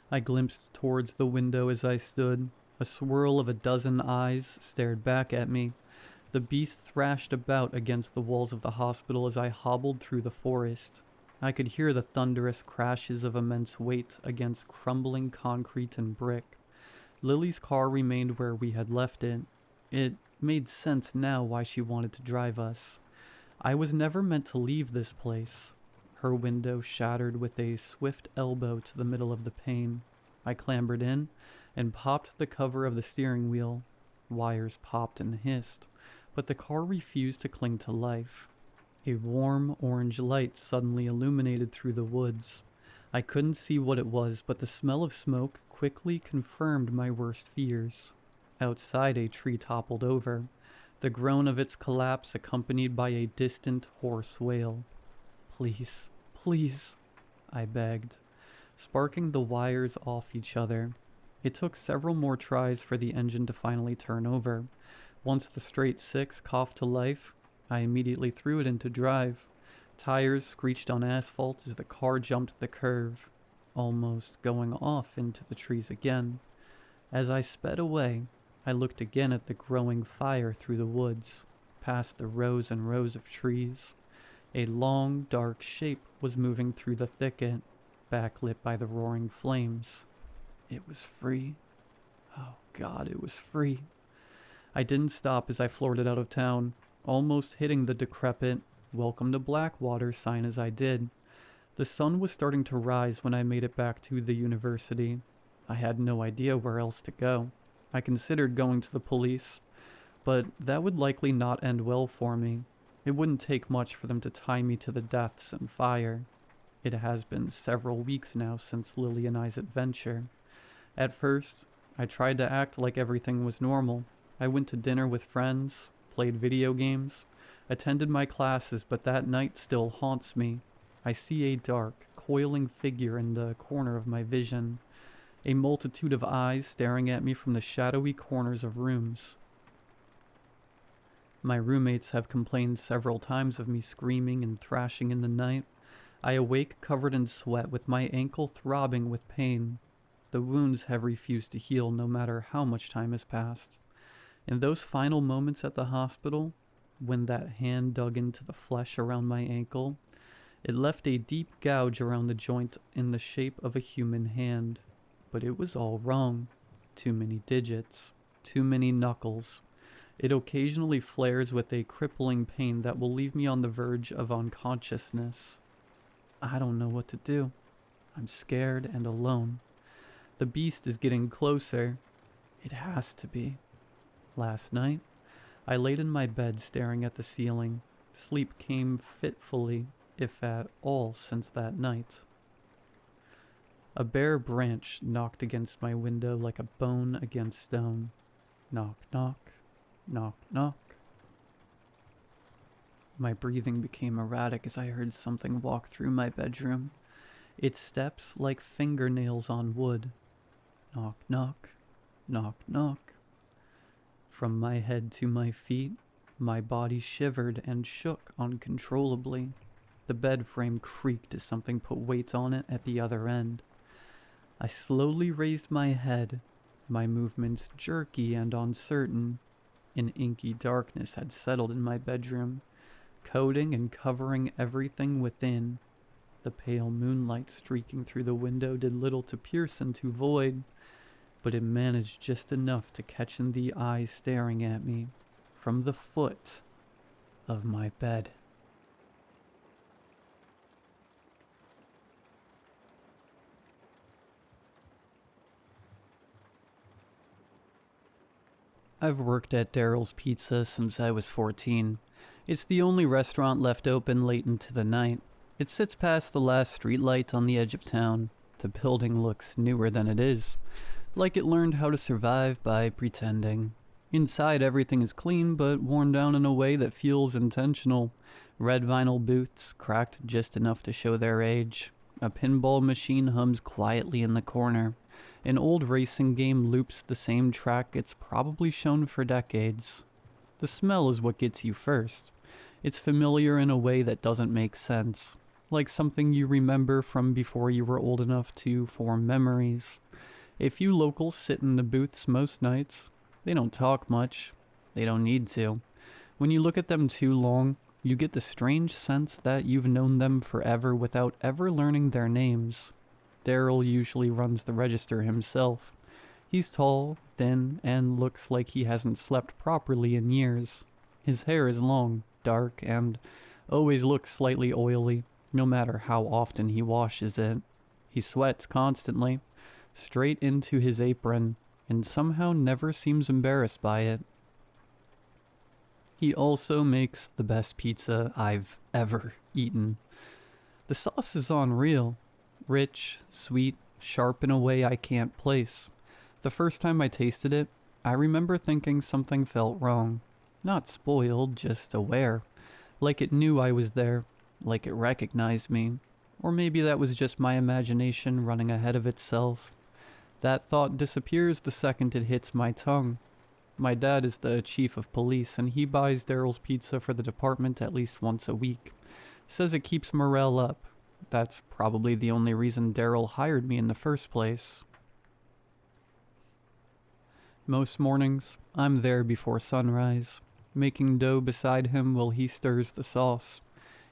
I glimpsed towards the window as I stood. A swirl of 12 eyes stared back at me. The beast thrashed about against the walls of the hospital as I hobbled through the forest. I could hear the thunderous crashes of immense weight against crumbling concrete and brick. Lily's car remained where we had left it. It made sense now why she wanted to drive us. I was never meant to leave this place. Her window shattered with a swift elbow to the middle of the pane. I clambered in and popped the cover of the steering wheel. Wires popped and hissed, but the car refused to cling to life. A warm orange light suddenly illuminated through the woods. I couldn't see what it was, but the smell of smoke quickly confirmed my worst fears. Outside, a tree toppled over, the groan of its collapse accompanied by a distant hoarse wail. "Please, please," I begged, sparking the wires off each other. It took several more tries for the engine to finally turn over. Once the straight six coughed to life, I immediately threw it into drive. Tires screeched on asphalt as the car jumped the curve, almost going off into the trees again. As I sped away, I looked again at the growing fire through the woods, past the rows and rows of trees. A long, dark shape was moving through the thicket, backlit by the roaring flames. It was free. Oh God, it was free. I didn't stop as I floored it out of town, almost hitting the decrepit "Welcome to Blackwater" sign as I did. The sun was starting to rise when I made it back to the university. I had no idea where else to go. I considered going to the police, but that would likely not end well for me. It wouldn't take much for them to tie me to the deaths and fire. It has been several weeks now since Lily and I's adventure. At first, I tried to act like everything was normal. I went to dinner with friends, played video games, attended my classes, but that night still haunts me. I see a dark, coiling figure in the corner of my vision, a multitude of eyes staring at me from the shadowy corners of rooms. My roommates have complained several times of me screaming and thrashing in the night. I awake covered in sweat with my ankle throbbing with pain. The wounds have refused to heal no matter how much time has passed. In those final moments at the hospital, when that hand dug into the flesh around my ankle, it left a deep gouge around the joint in the shape of a human hand. But it was all wrong. Too many digits, too many knuckles. It occasionally flares with a crippling pain that will leave me on the verge of unconsciousness. I don't know what to do. I'm scared and alone. The beast is getting closer. It has to be. Last night, I laid in my bed staring at the ceiling. Sleep came fitfully, if at all, since that night. A bare branch knocked against my window like a bone against stone. Knock, knock, knock, knock. My breathing became erratic as I heard something walk through my bedroom, its steps like fingernails on wood. Knock, knock, knock, knock. From my head to my feet, my body shivered and shook uncontrollably. The bed frame creaked as something put weight on it at the other end. I slowly raised my head, my movements jerky and uncertain. An inky darkness had settled in my bedroom, coating and covering everything within. The pale moonlight streaking through the window did little to pierce into void, but it managed just enough to catch in the eyes staring at me from the foot of my bed. I've worked at Daryl's Pizza since I was 14. It's the only restaurant left open late into the night. It sits past the last streetlight on the edge of town. The building looks newer than it is, like it learned how to survive by pretending. Inside, everything is clean but worn down in a way that feels intentional. Red vinyl booths, cracked just enough to show their age. A pinball machine hums quietly in the corner. An old racing game loops the same track it's probably shown for decades. The smell is what gets you first. It's familiar in a way that doesn't make sense, like something you remember from before you were old enough to form memories. A few locals sit in the booths most nights. They don't talk much. They don't need to. When you look at them too long, you get the strange sense that you've known them forever without ever learning their names. Daryl usually runs the register himself. He's tall, thin, and looks like he hasn't slept properly in years. His hair is long, dark, and always looks slightly oily, no matter how often he washes it. He sweats constantly, straight into his apron, and somehow never seems embarrassed by it. He also makes the best pizza I've ever eaten. The sauce is unreal. Rich, sweet, sharp in a way I can't place. The first time I tasted it, I remember thinking something felt wrong. Not spoiled, just aware. Like it knew I was there, like it recognized me. Or maybe that was just my imagination running ahead of itself. That thought disappears the second it hits my tongue. My dad is the chief of police, and he buys Daryl's Pizza for the department at least once a week. Says it keeps morale up. That's probably the only reason Daryl hired me in the first place. Most mornings, I'm there before sunrise, making dough beside him while he stirs the sauce.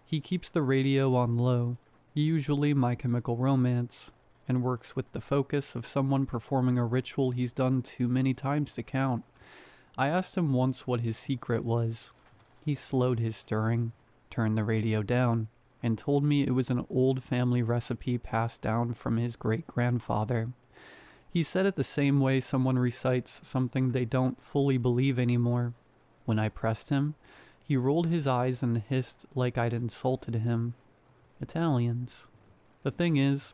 He keeps the radio on low, usually My Chemical Romance, and works with the focus of someone performing a ritual he's done too many times to count. I asked him once what his secret was. He slowed his stirring, turned the radio down, and told me it was an old family recipe passed down from his great-grandfather. He said it the same way someone recites something they don't fully believe anymore. When I pressed him, he rolled his eyes and hissed like I'd insulted him. Italians. The thing is,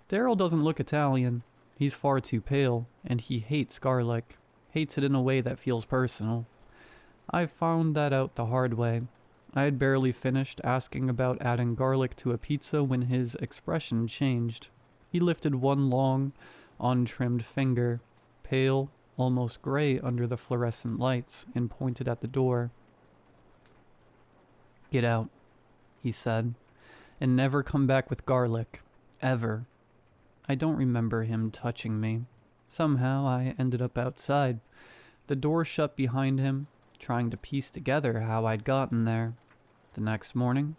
Daryl doesn't look Italian. He's far too pale, and he hates garlic. Hates it in a way that feels personal. I found that out the hard way. I had barely finished asking about adding garlic to a pizza when his expression changed. He lifted one long, untrimmed finger, pale, almost gray under the fluorescent lights, and pointed at the door. "Get out," he said, "and never come back with garlic. Ever." I don't remember him touching me. Somehow I ended up outside. The door shut behind him, trying to piece together how I'd gotten there. The next morning,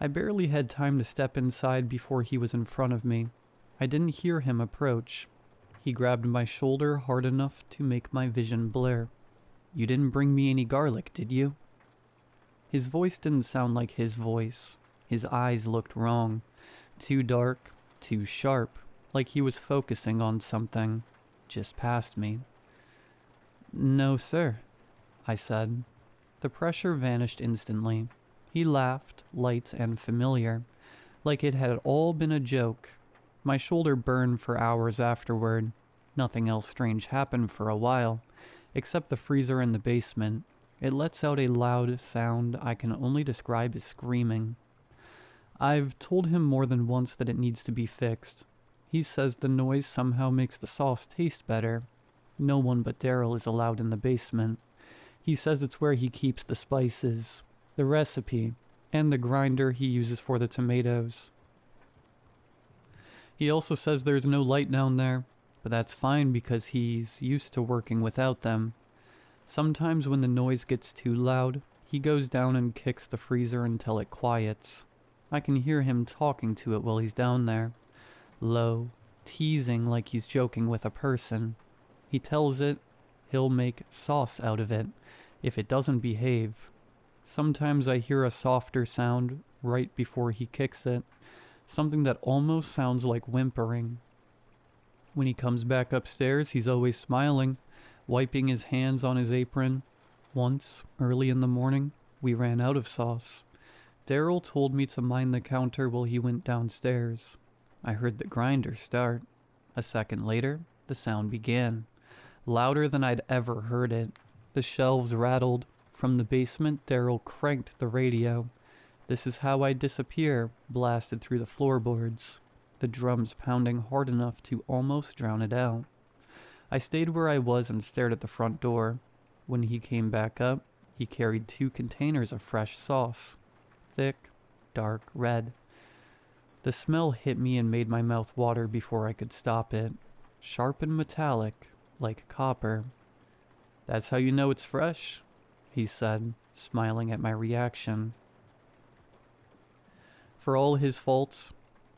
I barely had time to step inside before he was in front of me. I didn't hear him approach. He grabbed my shoulder hard enough to make my vision blur. "You didn't bring me any garlic, did you?" His voice didn't sound like his voice. His eyes looked wrong. Too dark, too sharp, like he was focusing on something just past me. "No, sir," I said. The pressure vanished instantly. He laughed, light and familiar, like it had all been a joke. My shoulder burned for hours afterward. Nothing else strange happened for a while, except the freezer in the basement. It lets out a loud sound I can only describe as screaming. I've told him more than once that it needs to be fixed. He says the noise somehow makes the sauce taste better. No one but Daryl is allowed in the basement. He says it's where he keeps the spices, the recipe, and the grinder he uses for the tomatoes. He also says there's no light down there, but that's fine because he's used to working without them. Sometimes when the noise gets too loud, he goes down and kicks the freezer until it quiets. I can hear him talking to it while he's down there. Low, teasing like he's joking with a person. He tells it he'll make sauce out of it if it doesn't behave. Sometimes I hear a softer sound right before he kicks it, something that almost sounds like whimpering. When he comes back upstairs, he's always smiling, wiping his hands on his apron. Once, early in the morning, we ran out of sauce. Daryl told me to mind the counter while he went downstairs. I heard the grinder start. A second later, the sound began, louder than I'd ever heard it. The shelves rattled. From the basement, Daryl cranked the radio. This Is How I Disappear blasted through the floorboards, the drums pounding hard enough to almost drown it out. I stayed where I was and stared at the front door. When he came back up, he carried 2 containers of fresh sauce. Thick, dark red. The smell hit me and made my mouth water before I could stop it. Sharp and metallic, like copper. "That's how you know it's fresh," he said, smiling at my reaction. For all his faults,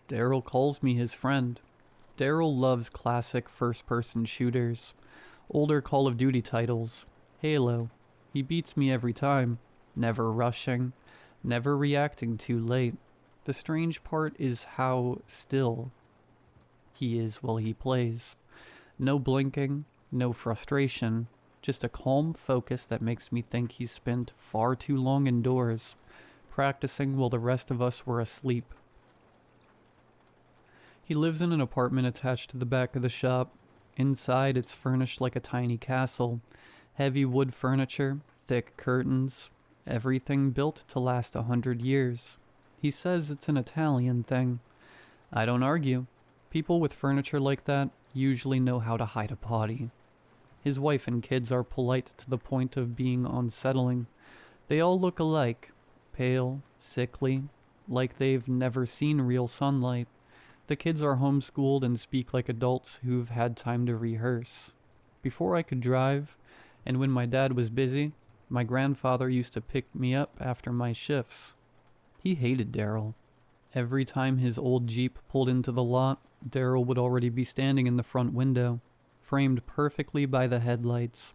Daryl calls me his friend. Daryl loves classic first-person shooters, older Call of Duty titles, Halo. He beats me every time, never rushing, never reacting too late. The strange part is how still he is while he plays. No blinking, no frustration, just a calm focus that makes me think he's spent far too long indoors, practicing while the rest of us were asleep. He lives in an apartment attached to the back of the shop. Inside, it's furnished like a tiny castle. Heavy wood furniture, thick curtains, everything built to last 100 years. He says it's an Italian thing. I don't argue. People with furniture like that usually know how to hide a potty. His wife and kids are polite to the point of being unsettling. They all look alike, pale, sickly, like they've never seen real sunlight. The kids are homeschooled and speak like adults who've had time to rehearse. Before I could drive, and when my dad was busy, my grandfather used to pick me up after my shifts. He hated Daryl. Every time his old Jeep pulled into the lot, Daryl would already be standing in the front window, framed perfectly by the headlights.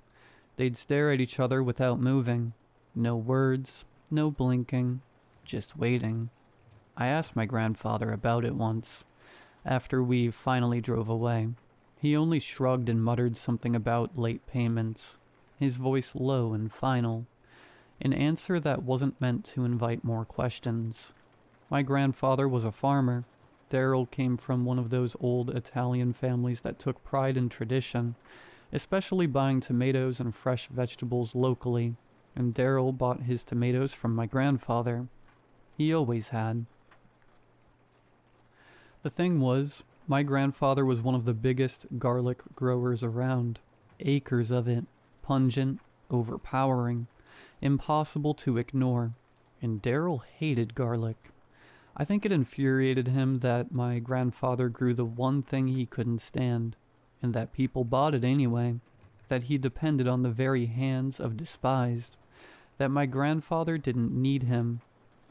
They'd stare at each other without moving. No words, no blinking, just waiting. I asked my grandfather about it once, after we finally drove away. He only shrugged and muttered something about late payments, his voice low and final, an answer that wasn't meant to invite more questions. My grandfather was a farmer. Daryl came from one of those old Italian families that took pride in tradition, especially buying tomatoes and fresh vegetables locally, and Daryl bought his tomatoes from my grandfather. He always had. The thing was, my grandfather was one of the biggest garlic growers around. Acres of it, pungent, overpowering, impossible to ignore, and Daryl hated garlic. I think it infuriated him that my grandfather grew the one thing he couldn't stand, and that people bought it anyway, that he depended on the very hands of despised, that my grandfather didn't need him.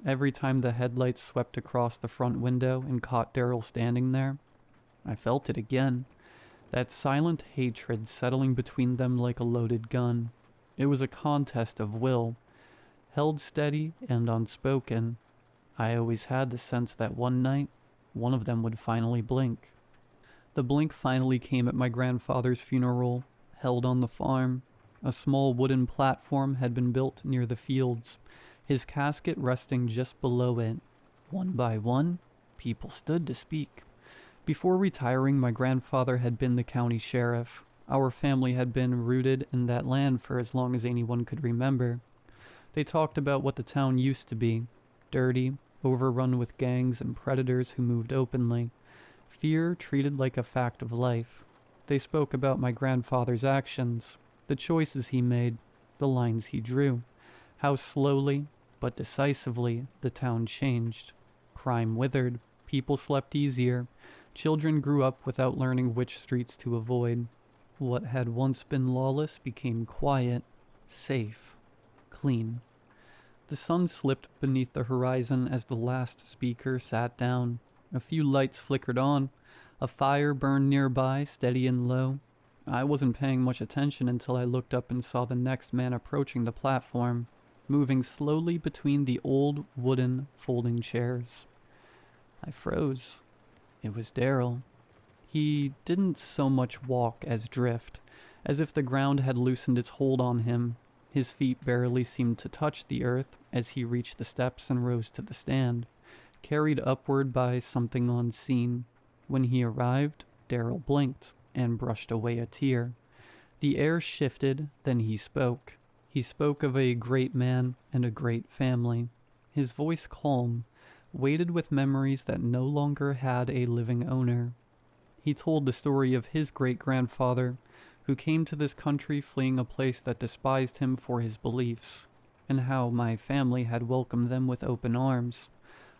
Every time the headlights swept across the front window and caught Daryl standing there, I felt it again, that silent hatred settling between them like a loaded gun. It was a contest of will, held steady and unspoken. I always had the sense that one night, one of them would finally blink. The blink finally came at my grandfather's funeral, held on the farm. A small wooden platform had been built near the fields, his casket resting just below it. One by one, people stood to speak. Before retiring, my grandfather had been the county sheriff. Our family had been rooted in that land for as long as anyone could remember. They talked about what the town used to be, dirty, overrun with gangs and predators who moved openly. Fear treated like a fact of life. They spoke about my grandfather's actions, the choices he made, the lines he drew, how slowly but decisively the town changed. Crime withered, people slept easier, Children grew up without learning which streets to avoid. What had once been lawless became quiet, safe, clean. The sun slipped beneath the horizon as the last speaker sat down. A few lights flickered on. A fire burned nearby, steady and low. I wasn't paying much attention until I looked up and saw the next man approaching the platform, moving slowly between the old wooden folding chairs. I froze. It was Daryl. He didn't so much walk as drift, as if the ground had loosened its hold on him. His feet barely seemed to touch the earth as he reached the steps and rose to the stand, carried upward by something unseen. When he arrived, Daryl blinked and brushed away a tear. The air shifted, then he spoke. He spoke of a great man and a great family. His voice calm, weighted with memories that no longer had a living owner. He told the story of his great-grandfather, who came to this country fleeing a place that despised him for his beliefs, and how my family had welcomed them with open arms,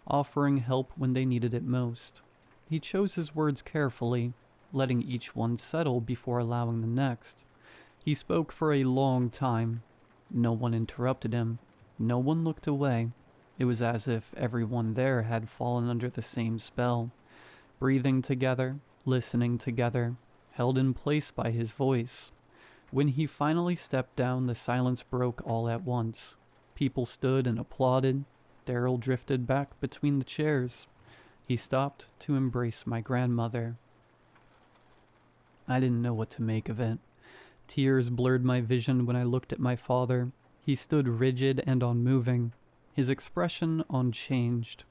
offering help when they needed it most. He chose his words carefully, letting each one settle before allowing the next. He spoke for a long time. No one interrupted him. No one looked away. It was as if everyone there had fallen under the same spell, breathing together, listening together, held in place by his voice. When he finally stepped down, the silence broke all at once. People stood and applauded. Daryl drifted back between the chairs. He stopped to embrace my grandmother. I didn't know what to make of it. Tears blurred my vision when I looked at my father. He stood rigid and unmoving, his expression unchanged.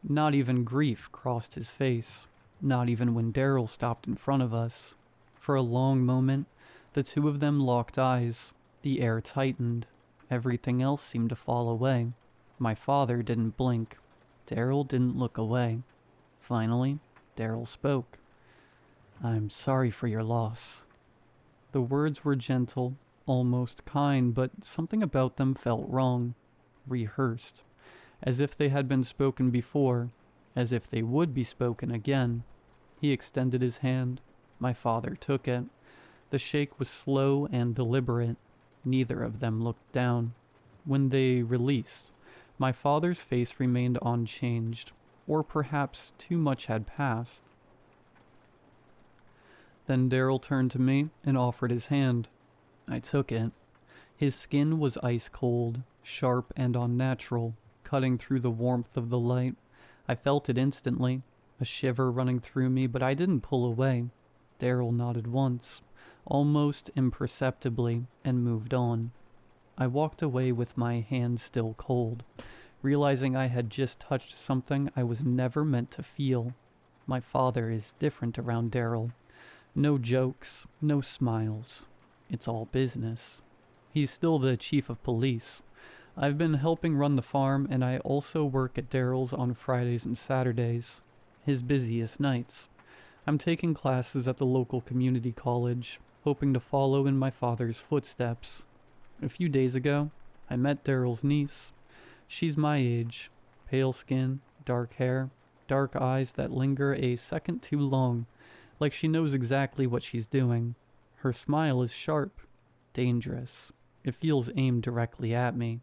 Not even grief crossed his face, not even when Daryl stopped in front of us. For a long moment, the two of them locked eyes. The air tightened. Everything else seemed to fall away. My father didn't blink. Daryl didn't look away. Finally, Daryl spoke. "I'm sorry for your loss." The words were gentle, almost kind, but something about them felt wrong, rehearsed, as if they had been spoken before, as if they would be spoken again. He extended his hand. My father took it. The shake was slow and deliberate. Neither of them looked down. When they released, my father's face remained unchanged, or perhaps too much had passed. Then Daryl turned to me and offered his hand. I took it. His skin was ice cold, sharp and unnatural, cutting through the warmth of the light. I felt it instantly, a shiver running through me, but I didn't pull away. Daryl nodded once, almost imperceptibly, and moved on. I walked away with my hand still cold, realizing I had just touched something I was never meant to feel. My father is different around Daryl. No jokes, no smiles. It's all business. He's still the chief of police. I've been helping run the farm, and I also work at Daryl's on Fridays and Saturdays, his busiest nights. I'm taking classes at the local community college, hoping to follow in my father's footsteps. A few days ago, I met Daryl's niece. She's my age, pale skin, dark hair, dark eyes that linger a second too long, like she knows exactly what she's doing. Her smile is sharp, dangerous. It feels aimed directly at me.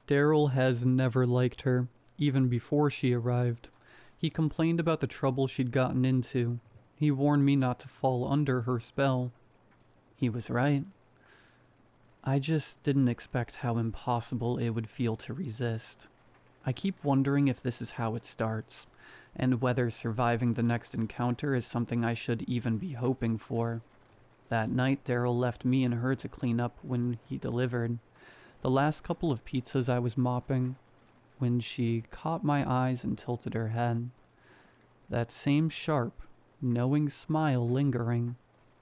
Daryl has never liked her, even before she arrived. He complained about the trouble she'd gotten into. He warned me not to fall under her spell. He was right. I just didn't expect how impossible it would feel to resist. I keep wondering if this is how it starts, and whether surviving the next encounter is something I should even be hoping for. That night, Daryl left me and her to clean up when he delivered. The last couple of pizzas I was mopping, when she caught my eyes and tilted her head. That same sharp, knowing smile lingering.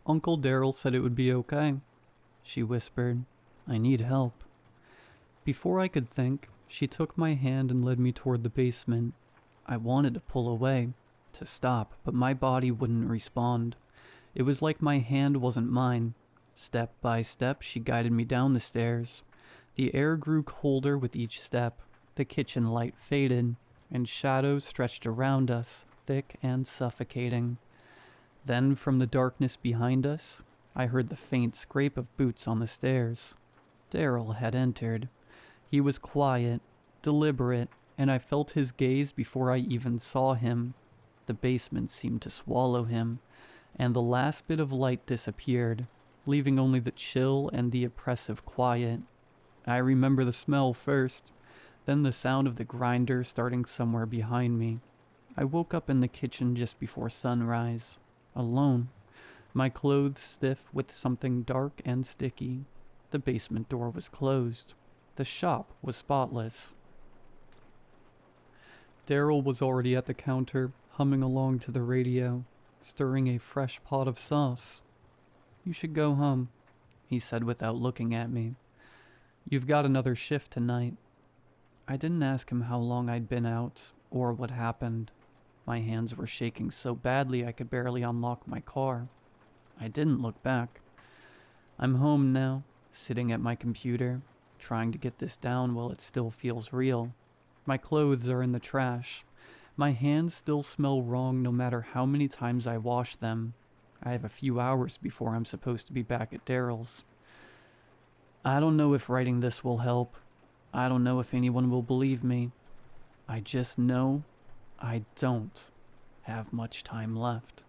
"Uncle Daryl said it would be okay," she whispered. "I need help." Before I could think, she took my hand and led me toward the basement. I wanted to pull away, to stop, but my body wouldn't respond. It was like my hand wasn't mine. Step by step, she guided me down the stairs. The air grew colder with each step. The kitchen light faded. and shadows stretched around us, thick and suffocating. Then, from the darkness behind us, I heard the faint scrape of boots on the stairs. Daryl had entered. He was quiet, deliberate, and I felt his gaze before I even saw him. The basement seemed to swallow him, and the last bit of light disappeared, leaving only the chill and the oppressive quiet. I remember the smell first, then the sound of the grinder starting somewhere behind me. I woke up in the kitchen just before sunrise, alone, my clothes stiff with something dark and sticky. The basement door was closed. The shop was spotless. Daryl was already at the counter, humming along to the radio, stirring a fresh pot of sauce. "You should go home," he said without looking at me. "You've got another shift tonight." I didn't ask him how long I'd been out, or what happened. My hands were shaking so badly I could barely unlock my car. I didn't look back. I'm home now, sitting at my computer, trying to get this down while it still feels real. My clothes are in the trash. My hands still smell wrong no matter how many times I wash them. I have a few hours before I'm supposed to be back at Daryl's. I don't know if writing this will help. I don't know if anyone will believe me. I just know I don't have much time left.